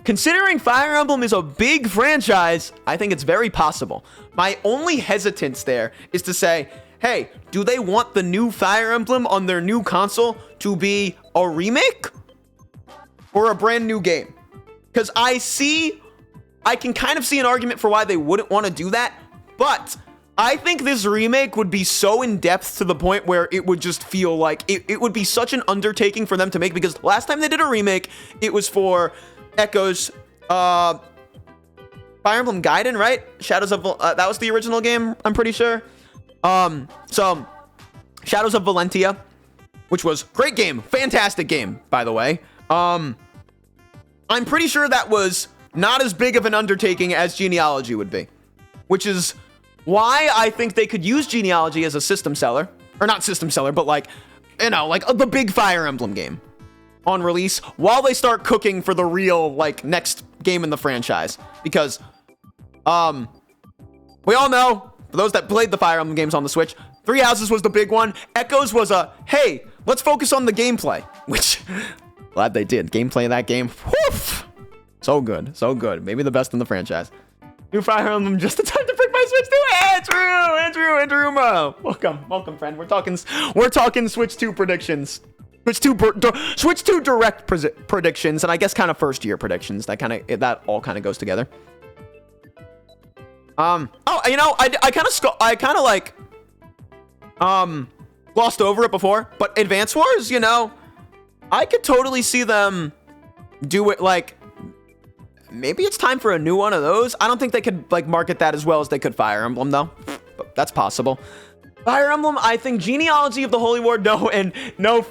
Considering Fire Emblem is a big franchise, I think it's very possible. My only hesitance there is to say, hey, do they want the new Fire Emblem on their new console to be a remake or a brand new game? Because I can kind of see an argument for why they wouldn't want to do that, but I think this remake would be so in-depth to the point where it would just feel like it would be such an undertaking for them to make, because last time they did a remake, it was for Echoes, Fire Emblem Gaiden, right? Shadows of, that was the original game, I'm pretty sure. So, Shadows of Valentia, which was great game, fantastic game, by the way. I'm pretty sure that was not as big of an undertaking as Genealogy would be, which is why I think they could use Genealogy as a system seller, or not system seller, but like, you know, like the big Fire Emblem game on release while they start cooking for the real, like, next game in the franchise. Because, we all know, for those that played the Fire Emblem games on the Switch, Three Houses was the big one. Echoes was a, hey, let's focus on the gameplay, which, glad they did. Gameplay in that game, woof! So good, so good. Maybe the best in the franchise. New Fire Emblem, just in time to break my Switch 2. Andrew, welcome, friend. We're talking Switch 2 predictions. Switch 2 direct predictions, and I guess kind of first year predictions. That all kind of goes together. Oh, you know, I kind of like glossed over it before, but Advance Wars, you know, I could totally see them do it, like maybe it's time for a new one of those. I don't think they could like market that as well as they could Fire Emblem though. But that's possible. Fire Emblem, I think Genealogy of the Holy War, no, and no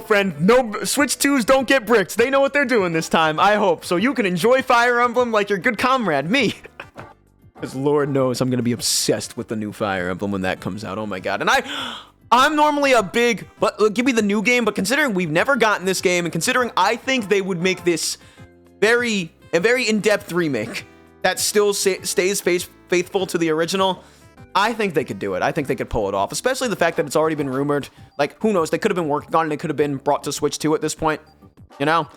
friend, no, Switch 2s don't get bricked. They know what they're doing this time, I hope. So you can enjoy Fire Emblem like your good comrade, me. Because Lord knows I'm going to be obsessed with the new Fire Emblem when that comes out. Oh my god. And I'm normally a big, but give me the new game, but considering we've never gotten this game, and considering I think they would make this a very in-depth remake that still stays faithful to the original, I think they could do it. I think they could pull it off, especially the fact that it's already been rumored. Like, who knows? They could have been working on it. It could have been brought to Switch 2 at this point. You know?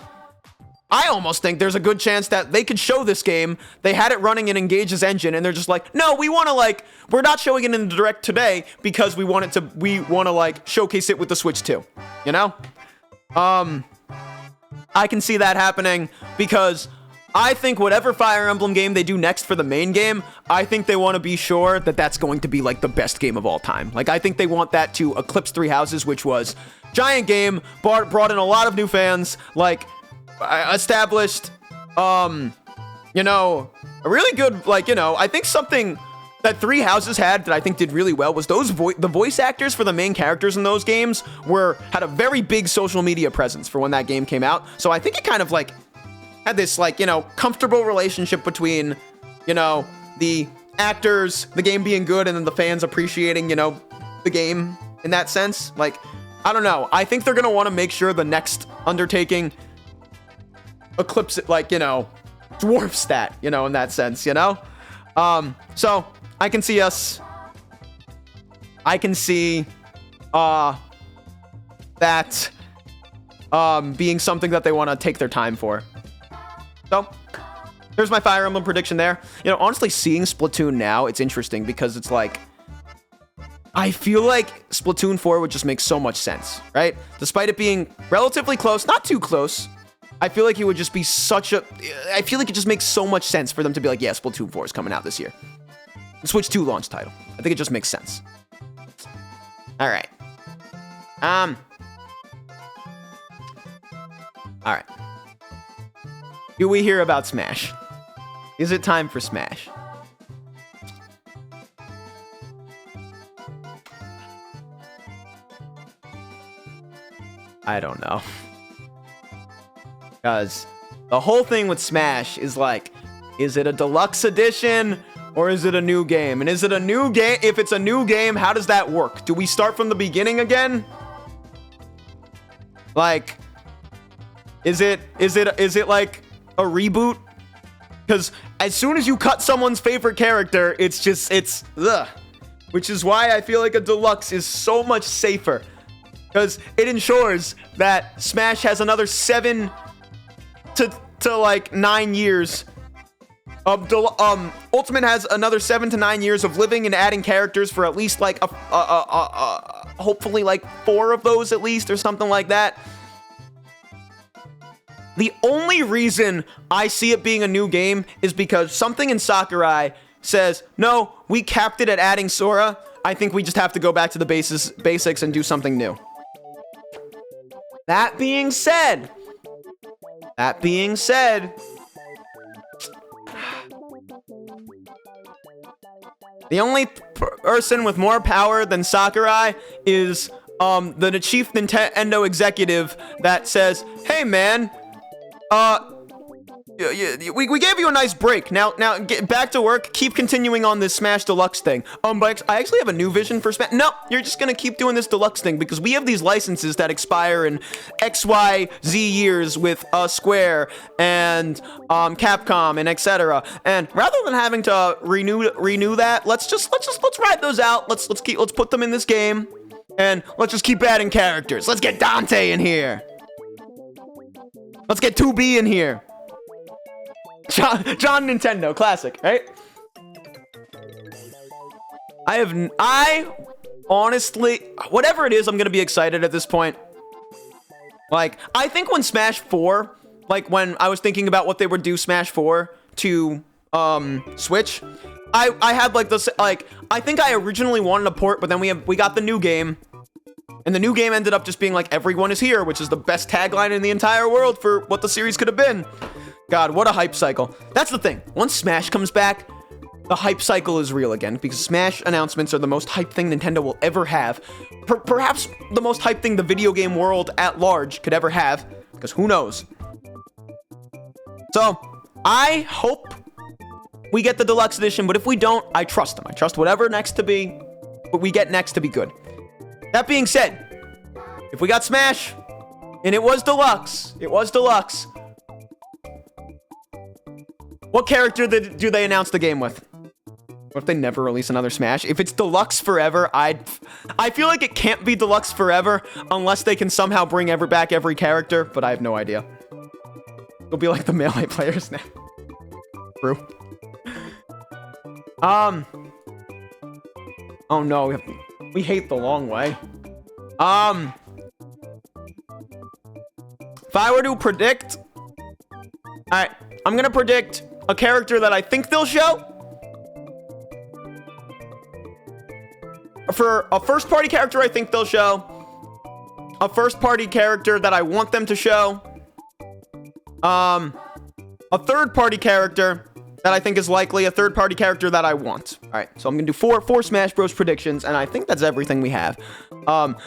I almost think there's a good chance that they could show this game. They had it running in Engage's engine, and they're just like, no, we want to, like, we're not showing it in the Direct today because we want to, like, showcase it with the Switch 2. You know? I can see that happening because I think whatever Fire Emblem game they do next for the main game, I think they want to be sure that that's going to be like the best game of all time. Like, I think they want that to eclipse Three Houses, which was giant game, brought in a lot of new fans, like established, you know, a really good, like, you know, I think something that Three Houses had that I think did really well was the voice actors for the main characters in those games had a very big social media presence for when that game came out. So I think it kind of like had this, like, you know, comfortable relationship between, you know, the actors, the game being good, and then the fans appreciating, you know, the game in that sense. Like, I don't know. I think they're going to want to make sure the next undertaking eclipse it, like, you know, dwarfs that, you know, in that sense, you know? So I can see that being something that they want to take their time for. So, there's my Fire Emblem prediction there. You know, honestly, seeing Splatoon now, it's interesting because it's like, I feel like Splatoon 4 would just make so much sense, right? Despite it being relatively close, not too close, I feel like it would just be I feel like it just makes so much sense for them to be like, yeah, Splatoon 4 is coming out this year. The Switch 2 launch title. I think it just makes sense. All right. All right. Do we hear about Smash? Is it time for Smash? I don't know. Because the whole thing with Smash is like, is it a deluxe edition or is it a new game? And is it a new game? If it's a new game, how does that work? Do we start from the beginning again? Like, is it like a reboot? Because as soon as you cut someone's favorite character, it's ugh. Which is why I feel like a deluxe is so much safer. Because it ensures that Smash has another 7 to like 9 years. Ultimate has another 7 to 9 years of living and adding characters for at least like hopefully like 4 of those at least or something like that. The only reason I see it being a new game is because something in Sakurai says, no, we capped it at adding Sora. I think we just have to go back to the basics and do something new. That being said, the only person with more power than Sakurai is the chief Nintendo executive that says, hey man, we gave you a nice break. Now get back to work. Keep continuing on this Smash Deluxe thing. But I actually have a new vision for Smash. No, you're just gonna keep doing this Deluxe thing because we have these licenses that expire in XYZ years with Square and Capcom and etc. And rather than having to renew that, let's ride those out. Let's put them in this game, and let's just keep adding characters. Let's get Dante in here. Let's get 2B in here. John Nintendo, classic, right? I honestly, whatever it is, I'm gonna be excited at this point. Like, I think when Smash 4, like when I was thinking about what they would do Smash 4 to Switch, I had like this, like, I think I originally wanted a port, but then we got the new game. And the new game ended up just being like, everyone is here, which is the best tagline in the entire world for what the series could have been. God, what a hype cycle. That's the thing. Once Smash comes back, the hype cycle is real again, because Smash announcements are the most hype thing Nintendo will ever have. Perhaps the most hype thing the video game world at large could ever have, because who knows? So, I hope we get the deluxe edition, but if we don't, I trust them. I trust whatever we get next to be good. That being said, if we got Smash, and it was deluxe, what character do they announce the game with? What if they never release another Smash? If it's deluxe forever, I feel like it can't be deluxe forever unless they can somehow bring back every character, but I have no idea. It'll be like the Melee players now. True. Oh no, we hate the long way. If I were to predict, alright, I'm gonna predict a character that I think they'll show. For a first-party character, I think they'll show. A first-party character that I want them to show. A third-party character that I think is likely. A third-party character that I want. All right, so I'm gonna do four Smash Bros. Predictions, and I think that's everything we have.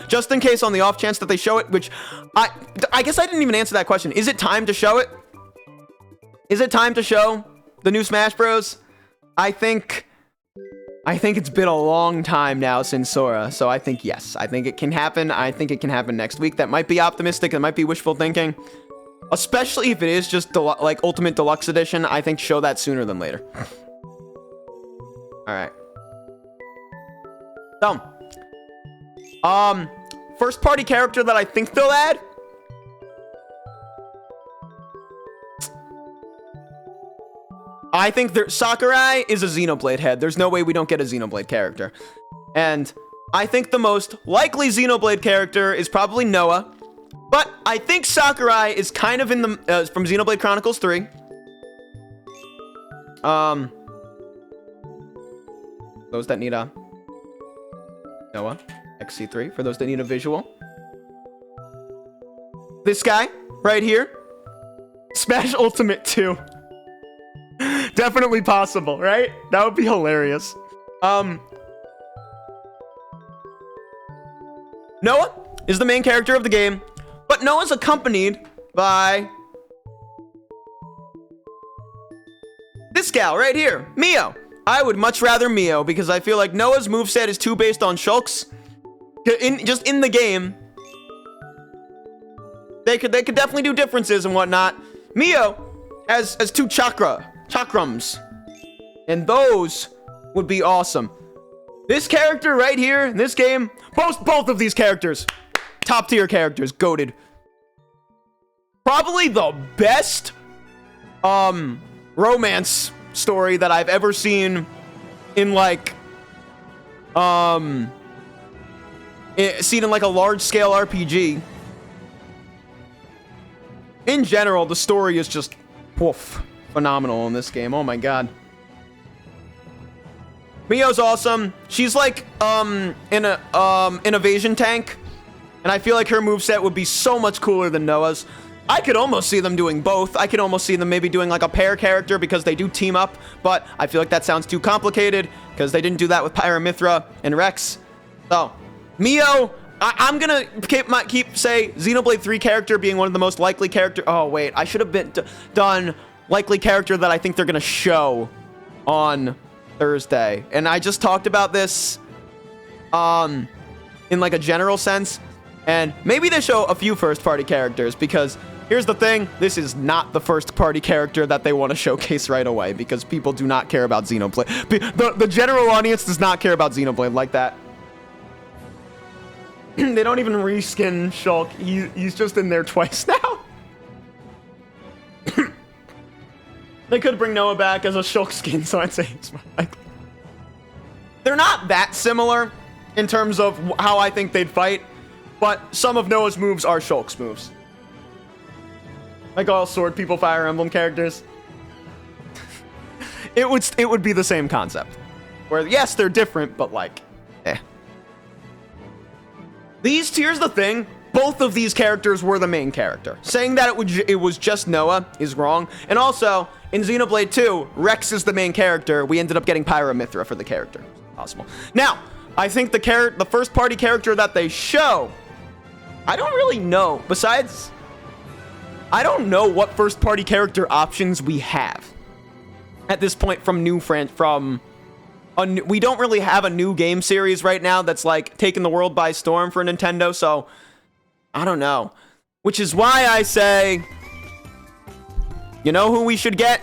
Just in case, on the off chance that they show it, which I guess I didn't even answer that question. Is it time to show it? Is it time to show the new Smash Bros? I think it's been a long time now since Sora, so I think yes. I think it can happen. I think it can happen next week. That might be optimistic. That might be wishful thinking. Especially if it is just like Ultimate Deluxe Edition. I think show that sooner than later. Alright. So. First party character that I think they'll add. I think Sakurai is a Xenoblade head. There's no way we don't get a Xenoblade character. And I think the most likely Xenoblade character is probably Noah. But I think Sakurai is kind of in the from Xenoblade Chronicles 3. Those that need a Noah XC3 for those that need a visual. This guy right here. Smash Ultimate 2. Definitely possible, right? That would be hilarious. Noah is the main character of the game, but Noah's accompanied by this gal right here, Mio. I would much rather Mio because I feel like Noah's moveset is too based on Shulk's. Just in the game, they could definitely do differences and whatnot. Mio has two chakrams, and those would be awesome. This character right here in this game, both of these characters, top tier characters, goated. Probably the best romance story that I've ever seen in like seen in like a large scale RPG. In general, the story is just woof, phenomenal in this game. Oh my god. Mio's awesome. She's like an evasion tank, and I feel like her moveset would be so much cooler than Noah's. I could almost see them doing both. I could almost see them maybe doing like a pair character because they do team up, but I feel like that sounds too complicated because they didn't do that with Pyramithra and Rex. So, Mio, I'm gonna keep say Xenoblade 3 character being one of the most likely character. Oh wait, I should have done likely character that I think they're gonna show on Thursday, and I just talked about this in like a general sense, and maybe they show a few first party characters because here's the thing, this is not the first party character that they want to showcase right away because people do not care about Xenoblade. The general audience does not care about Xenoblade like that. They don't even reskin Shulk. He's just in there twice now. They could bring Noah back as a Shulk skin, so I'd say it's more likely. They're not that similar in terms of how I think they'd fight, but some of Noah's moves are Shulk's moves. Like all Sword People Fire Emblem characters. It would be the same concept. Where, yes, they're different, but like, eh. Here's the thing. both of these characters were the main character. Saying that it was just Noah is wrong. And also, in Xenoblade 2, Rex is the main character. We ended up getting Pyra/Mythra for the character. Possible. Now, I think the first party character that they show, I don't really know. Besides, I don't know what first party character options we have at this point from we don't really have a new game series right now that's like taking the world by storm for Nintendo, so I don't know. Which is why I say, you know who we should get?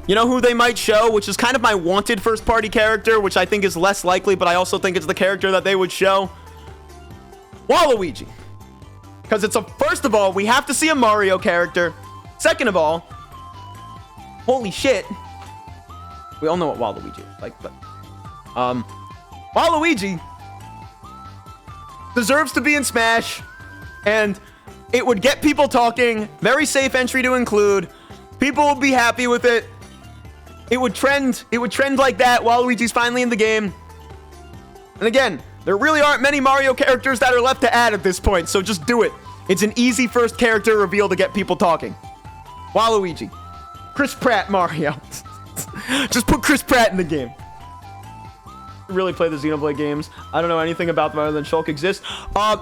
You know who they might show, which is kind of my wanted first party character, which I think is less likely, but I also think it's the character that they would show. Waluigi. Because first of all, we have to see a Mario character. Second of all, holy shit. We all know what Waluigi is like, but Waluigi deserves to be in Smash, and it would get people talking. Very safe entry to include. People will be happy with it. It would trend like that. Waluigi's finally in the game. And again, there really aren't many Mario characters that are left to add at this point, so just do it. It's an easy first character reveal to get people talking. Waluigi. Chris Pratt Mario. Just put Chris Pratt in the game. Really play the Xenoblade games. I don't know anything about them other than Shulk exists.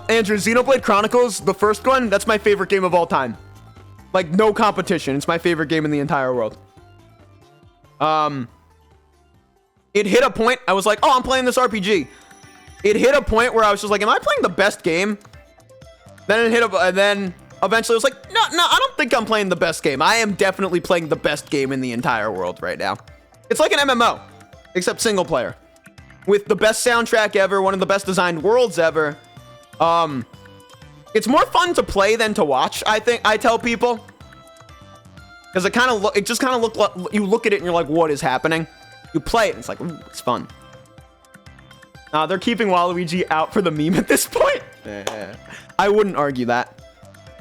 Andrew, Xenoblade Chronicles, the first one, that's my favorite game of all time. Like, no competition. It's my favorite game in the entire world. It hit a point, I was like, oh, I'm playing this RPG. It hit a point where I was just like, am I playing the best game? Then and then eventually I was like, no, I don't think I'm playing the best game. I am definitely playing the best game in the entire world right now. It's like an MMO, except single player. With the best soundtrack ever, one of the best designed worlds ever. It's more fun to play than to watch, I tell people. Because it just kind of looked like, you look at it and you're like, what is happening? You play it and it's like, ooh, it's fun. They're keeping Waluigi out for the meme at this point. I wouldn't argue that.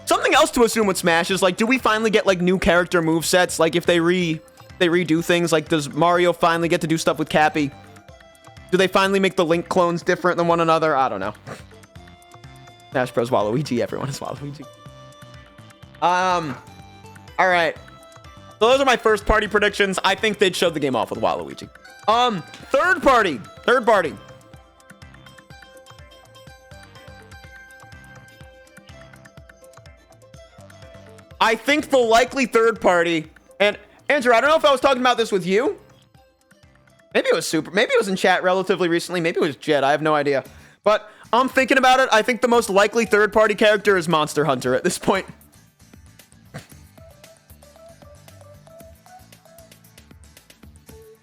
Something else to assume with Smash is like, do we finally get like new character movesets? Like if they redo things, like does Mario finally get to do stuff with Cappy? Do they finally make the Link clones different than one another? I don't know. Smash Bros. Waluigi, everyone is Waluigi. All right. So those are my first party predictions. I think they'd show the game off with Waluigi. Third party. I think the likely third party, and Andrew, I don't know if I was talking about this with you. Maybe it was in chat relatively recently. Maybe it was Jed. I have no idea. But I'm thinking about it. I think the most likely third party character is Monster Hunter at this point.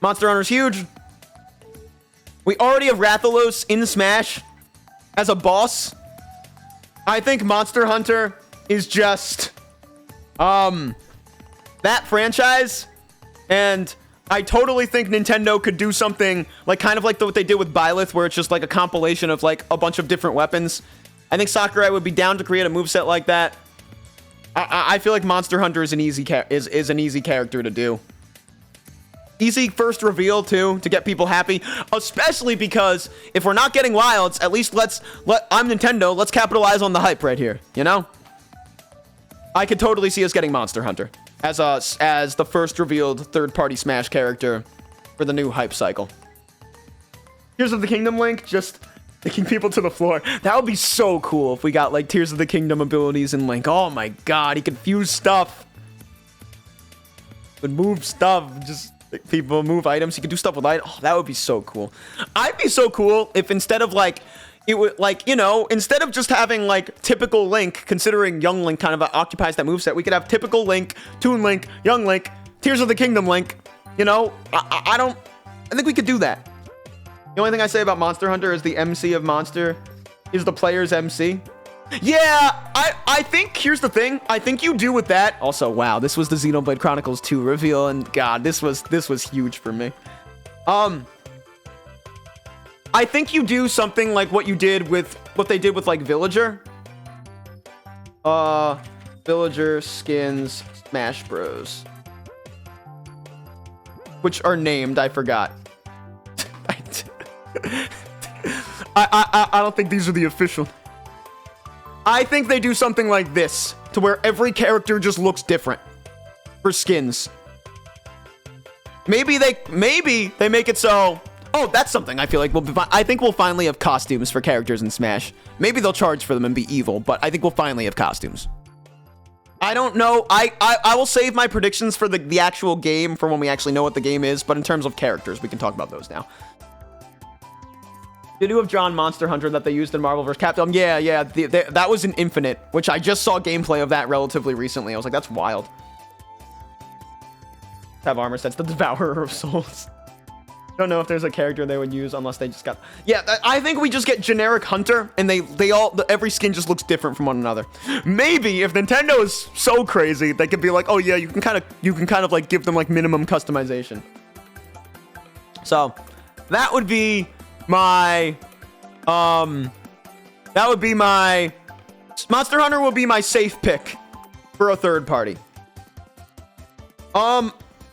Monster Hunter's huge. We already have Rathalos in Smash as a boss. I think Monster Hunter is just that franchise, and I totally think Nintendo could do something like kind of like what they did with Byleth, where it's just like a compilation of like a bunch of different weapons. I think Sakurai would be down to create a moveset like that. I feel like Monster Hunter is an easy character to do. Easy first reveal too, to get people happy, especially because if we're not getting wilds, at least I'm Nintendo, let's capitalize on the hype right here, you know? I could totally see us getting Monster Hunter as the first revealed third-party Smash character for the new hype cycle. Tears of the Kingdom Link, just taking people to the floor. That would be so cool if we got like Tears of the Kingdom abilities in Link. Oh my god, he could fuse stuff. Would move stuff, just people move items. He could do stuff with items. Oh, that would be so cool. I'd be so cool if instead of like, it would like, you know, instead of just having like typical Link, considering Young Link kind of occupies that moveset, we could have typical Link, Toon Link, Young Link, Tears of the Kingdom Link. You know, I think we could do that. The only thing I say about Monster Hunter is the MC of Monster is the player's MC. Yeah, I think, here's the thing. I think you do with that. Also, wow, this was the Xenoblade Chronicles 2 reveal, and God, this was huge for me. I think you do something like what they did with like Villager. Villager skins Smash Bros. Which are named, I forgot. I don't think these are the official. I think they do something like this, to where every character just looks different for skins. Maybe they make it so... Oh, that's something I feel like we'll be I think we'll finally have costumes for characters in Smash. Maybe they'll charge for them and be evil, but I think we'll finally have costumes. I don't know. I will save my predictions for the actual game for when we actually know what the game is, but in terms of characters, we can talk about those now. They do have John Monster Hunter that they used in Marvel vs. Capcom. Yeah. That was an Infinite, which I just saw gameplay of that relatively recently. I was like, that's wild. Have armor sets, the Devourer of Souls. Don't know if there's a character they would use unless they just got... Yeah, I think we just get generic Hunter, and every skin just looks different from one another. Maybe if Nintendo is so crazy, they could be like, oh yeah, you can kind of like give them like minimum customization. So that would be my Monster Hunter will be my safe pick for a third party.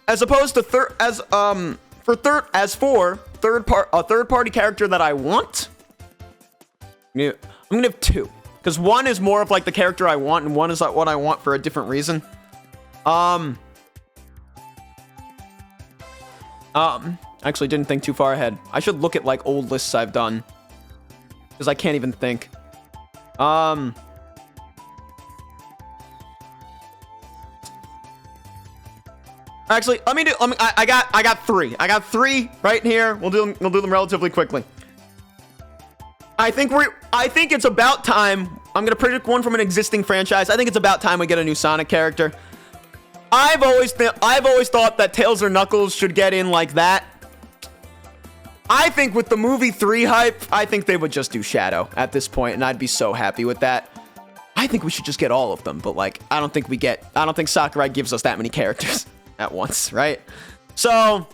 As opposed to third party character that I want, I'm gonna have two, because one is more of like the character I want, and one is like what I want for a different reason. Actually didn't think too far ahead. I should look at like old lists I've done, because I can't even think. Actually, I got three. I got three right here. We'll do them relatively quickly. I think it's about time. I'm gonna predict one from an existing franchise. I think it's about time we get a new Sonic character. I've always thought that Tails or Knuckles should get in like that. I think with the movie 3 hype, I think they would just do Shadow at this point, and I'd be so happy with that. I think we should just get all of them, but like, I don't think Sakurai gives us that many characters at once, right? So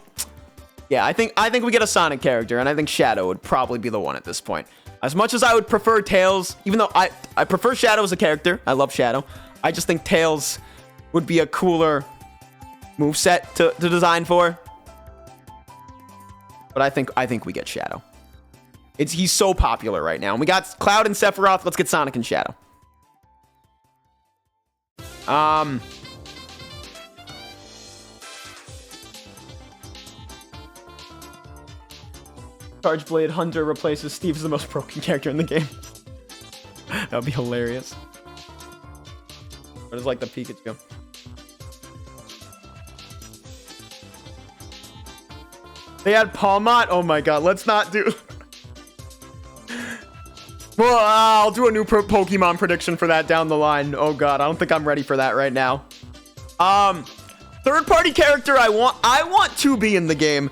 yeah, I think we get a Sonic character, and I think Shadow would probably be the one at this point. As much as I would prefer Tails, even though I prefer Shadow as a character, I love Shadow, I just think Tails would be a cooler moveset to design for. But I think we get Shadow. He's so popular right now, and we got Cloud and Sephiroth. Let's get Sonic and Shadow. Charge Blade Hunter replaces Steve as the most broken character in the game. That would be hilarious. What is like the Pikachu? They had Palmot? Oh my god, let's not do... Well, I'll do a new Pokemon prediction for that down the line. Oh god, I don't think I'm ready for that right now. Third party character I want 2B in the game.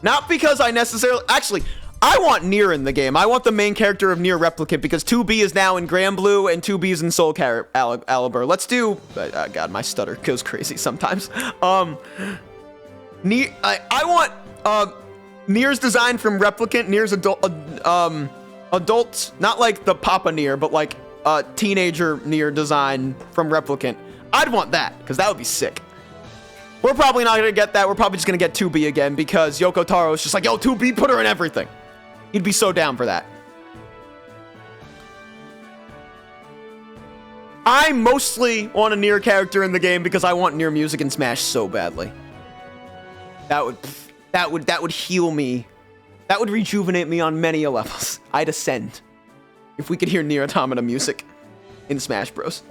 Not because I necessarily... Actually, I want Nier in the game. I want the main character of Nier Replicant, because 2B is now in Granblue and 2B is in Soul Calibur. Let's do... God, my stutter goes crazy sometimes. Nier... I want... Nier's design from Replicant. Nier's adult... Not like the Papa Nier, but like teenager Nier design from Replicant. I'd want that, because that would be sick. We're probably not going to get that. We're probably just going to get 2B again, because Yoko Taro is just like, yo, 2B, put her in everything. He'd be so down for that. I mostly want a Nier character in the game because I want Nier music in Smash so badly. That would heal me. That would rejuvenate me on many levels. I'd ascend if we could hear Nier Automata music in Smash Bros.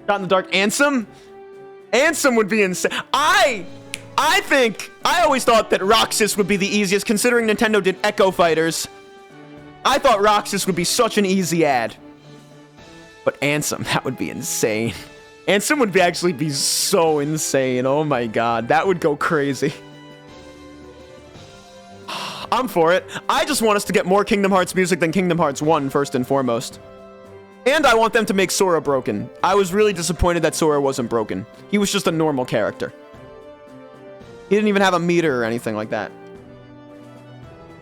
Shot in the Dark. Ansem? Ansem would be insane. I always thought that Roxas would be the easiest, considering Nintendo did Echo Fighters. I thought Roxas would be such an easy ad. But Ansem, that would be insane. Ansem would actually be so insane. Oh my god, that would go crazy. I'm for it. I just want us to get more Kingdom Hearts music than Kingdom Hearts 1, first and foremost. And I want them to make Sora broken. I was really disappointed that Sora wasn't broken. He was just a normal character. He didn't even have a meter or anything like that.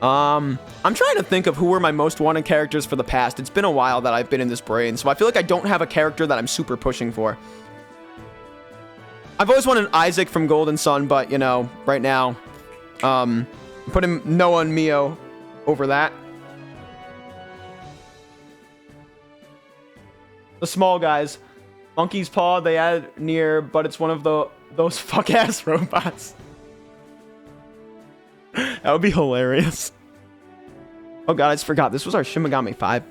I'm trying to think of who were my most wanted characters for the past. It's been a while that I've been in this brain, so I feel like I don't have a character that I'm super pushing for. I've always wanted Isaac from Golden Sun, but, you know, right now, putting Noah and Mio over that. The small guys. Monkey's Paw, they add near, but it's one of those fuck-ass robots. That would be hilarious. Oh god, I just forgot. This was our Shin Megami 5.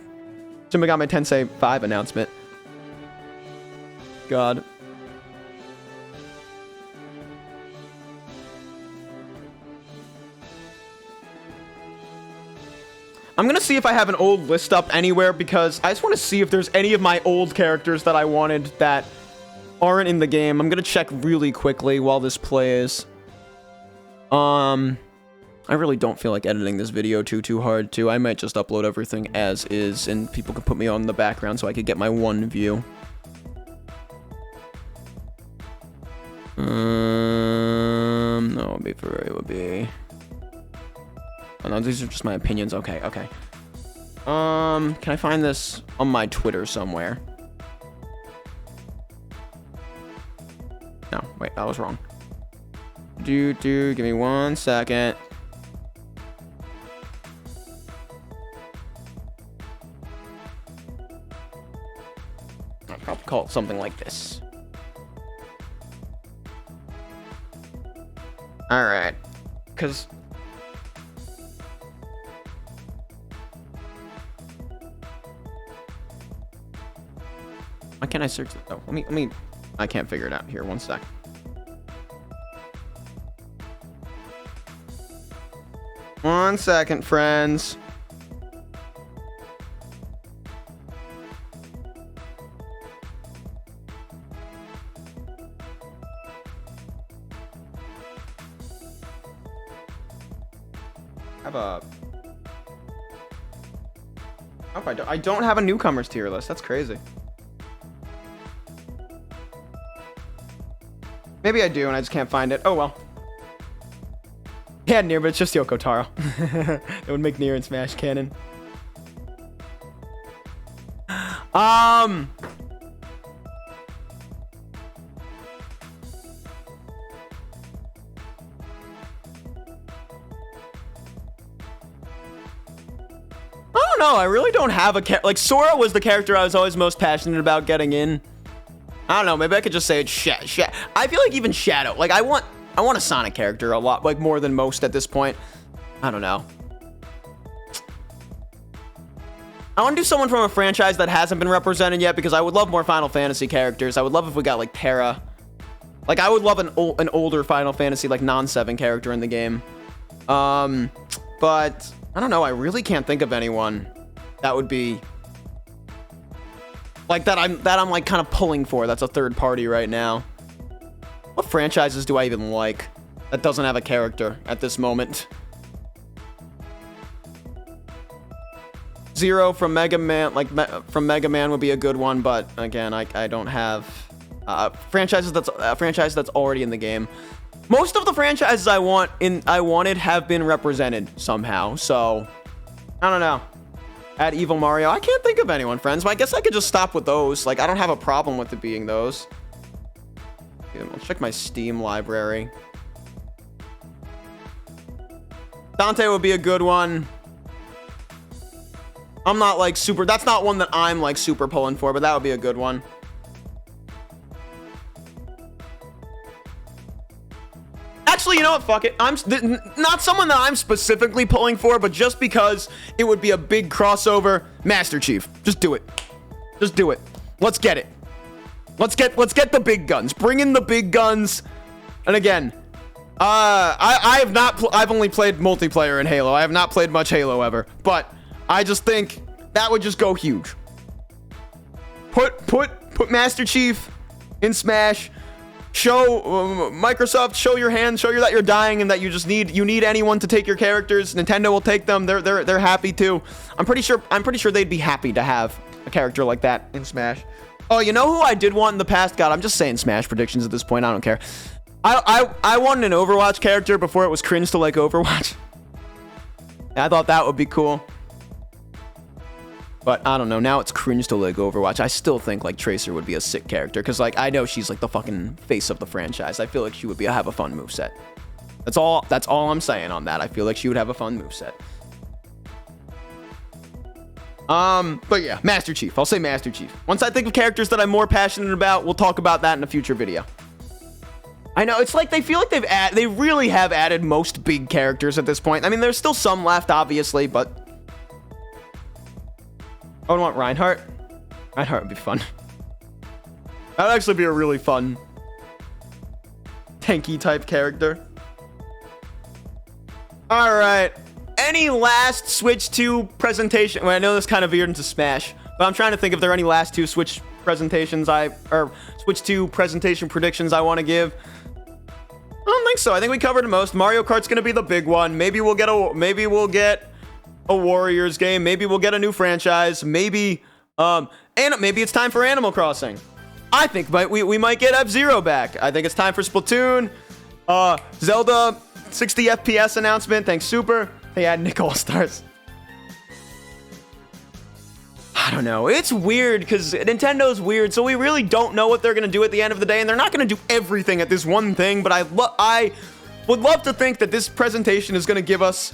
Shin Megami Tensei 5 announcement. God. I'm gonna see if I have an old list up anywhere, because I just want to see if there's any of my old characters that I wanted that aren't in the game. I'm gonna check really quickly while this plays. I really don't feel like editing this video too hard, too. I might just upload everything as is, and people can put me on the background so I could get my one view. No, it would be... Oh, no, these are just my opinions. Okay. Can I find this on my Twitter somewhere? No, wait, that was wrong. Give me 1 second. I'll probably call it something like this. Alright. Because... Why can't I search it? Oh, let me... I can't figure it out. Here, 1 sec. One second, friends. I don't have a newcomers tier list. That's crazy. Maybe I do, and I just can't find it. Oh, well. Yeah, Nier, but it's just Yoko Taro. It would make Nier and Smash canon. I don't know. I really don't have a character. Like, Sora was the character I was always most passionate about getting in. I don't know. Maybe I could just say it's Shadow. I feel like even Shadow. Like, I want a Sonic character a lot, like more than most at this point. I don't know. I want to do someone from a franchise that hasn't been represented yet, because I would love more Final Fantasy characters. I would love if we got like Terra. Like, I would love an older Final Fantasy, like non-7 character in the game. But I don't know. I really can't think of anyone that would be like that. I'm like kind of pulling for. That's a third party right now. What franchises do I even like that doesn't have a character at this moment? Zero from Mega Man, from Mega Man would be a good one, but again, I don't have franchise that's already in the game. Most of the franchises I wanted have been represented somehow, so I don't know. Add Evil Mario. I can't think of anyone, friends, but I guess I could just stop with those. Like, I don't have a problem with it being those. I'll check my Steam library. Dante would be a good one. I'm not like super... That's not one that I'm like super pulling for, but that would be a good one. Actually, you know what? Fuck it. I'm not someone that I'm specifically pulling for, but just because it would be a big crossover. Master Chief. Just do it. Just do it. Let's get it. Let's get the big guns. Bring in the big guns. And again, I've only played multiplayer in Halo. I have not played much Halo ever, but I just think that would just go huge. Put Master Chief in Smash. Show Microsoft, show your hand, show you that you're dying and that you need anyone to take your characters. Nintendo will take them. They're happy to. I'm pretty sure they'd be happy to have a character like that in Smash. Oh, you know who I did want in the past? God, I'm just saying Smash predictions at this point. I don't care. I wanted an Overwatch character before it was cringe to like Overwatch. I thought that would be cool. But I don't know. Now it's cringe to like Overwatch. I still think like Tracer would be a sick character, because like I know she's like the fucking face of the franchise. I feel like she would have a fun moveset. That's all I'm saying on that. I feel like she would have a fun moveset. But yeah, Master Chief. I'll say Master Chief. Once I think of characters that I'm more passionate about, we'll talk about that in a future video. I know, it's like they feel like they really have added most big characters at this point. I mean, there's still some left, obviously, but I would want Reinhardt. Reinhardt would be fun. That would actually be a really fun tanky type character. All right. Any last Switch 2 presentation? Well, I know this kind of veered into Smash, but I'm trying to think if there are any last two Switch presentations or Switch 2 presentation predictions I want to give. I don't think so. I think we covered most. Mario Kart's gonna be the big one. Maybe we'll get a Warriors game. Maybe we'll get a new franchise. Maybe maybe it's time for Animal Crossing. I think we might get F-Zero back. I think it's time for Splatoon. Zelda 60 FPS announcement. Thanks, Super. They add Nick All-Stars. I don't know. It's weird because Nintendo's weird, so we really don't know what they're going to do at the end of the day, and they're not going to do everything at this one thing, but I would love to think that this presentation is going to give us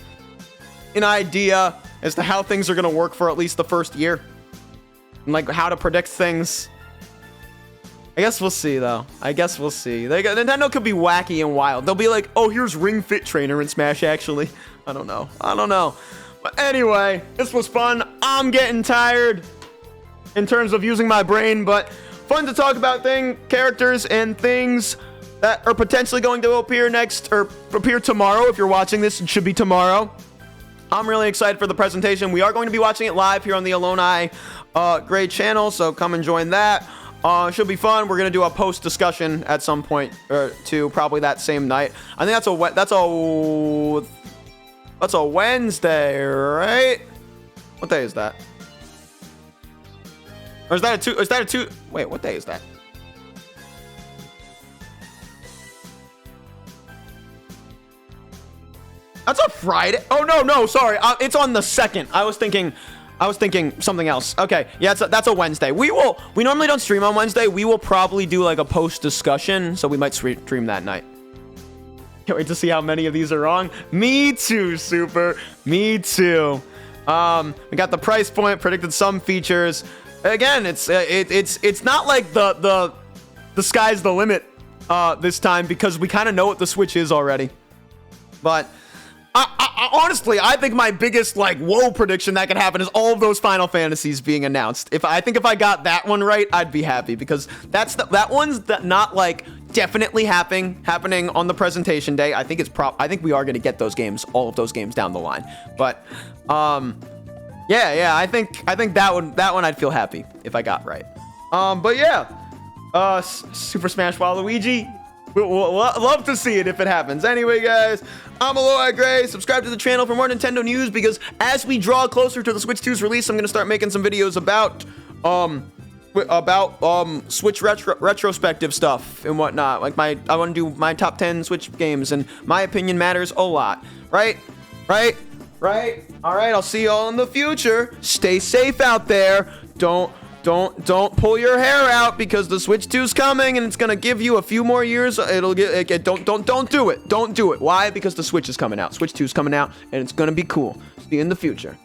an idea as to how things are going to work for at least the first year, and like how to predict things. I guess we'll see, though. I guess we'll see. Nintendo could be wacky and wild. They'll be like, oh, here's Ring Fit Trainer in Smash, actually. I don't know. But anyway, this was fun. I'm getting tired in terms of using my brain, but fun to talk about characters and things that are potentially going to appear tomorrow. If you're watching this, it should be tomorrow. I'm really excited for the presentation. We are going to be watching it live here on the Aloni Grade channel, so come and join that. Should be fun. We're gonna do a post discussion at some point or two, probably that same night. I think that's a Wednesday, right? What day is that? Or is that a two? Wait, what day is that? That's a Friday. Oh no, sorry. It's on the 2nd. I was thinking something else. Okay, yeah, that's a Wednesday. We normally don't stream on Wednesday. We will probably do like a post discussion, so we might stream that night. Can't wait to see how many of these are wrong. Me too, Super. Me too. We got the price point, predicted some features. Again, it's not like the sky's the limit this time, because we kind of know what the Switch is already. But I honestly, I think my biggest whoa prediction that could happen is all of those Final Fantasies being announced. If I got that one right, I'd be happy, because that one's not definitely happening on the presentation day. I think I think we are going to get those games, all of those games down the line. But yeah, I think that one I'd feel happy if I got right. But yeah, Super Smash Waluigi. We'll love to see it if it happens. Anyway, guys, I'm Aloy Gray. Subscribe to the channel for more Nintendo news, because as we draw closer to the Switch 2's release, I'm going to start making some videos about Switch retrospective stuff and whatnot. I want to do my top 10 Switch games, and my opinion matters a lot. Right? All right, I'll see y'all in the future. Stay safe out there. Don't pull your hair out, because the Switch 2's coming and it's gonna give you a few more years. Don't do it. Don't do it. Why? Because the Switch is coming out. Switch 2's coming out and it's gonna be cool. See you in the future.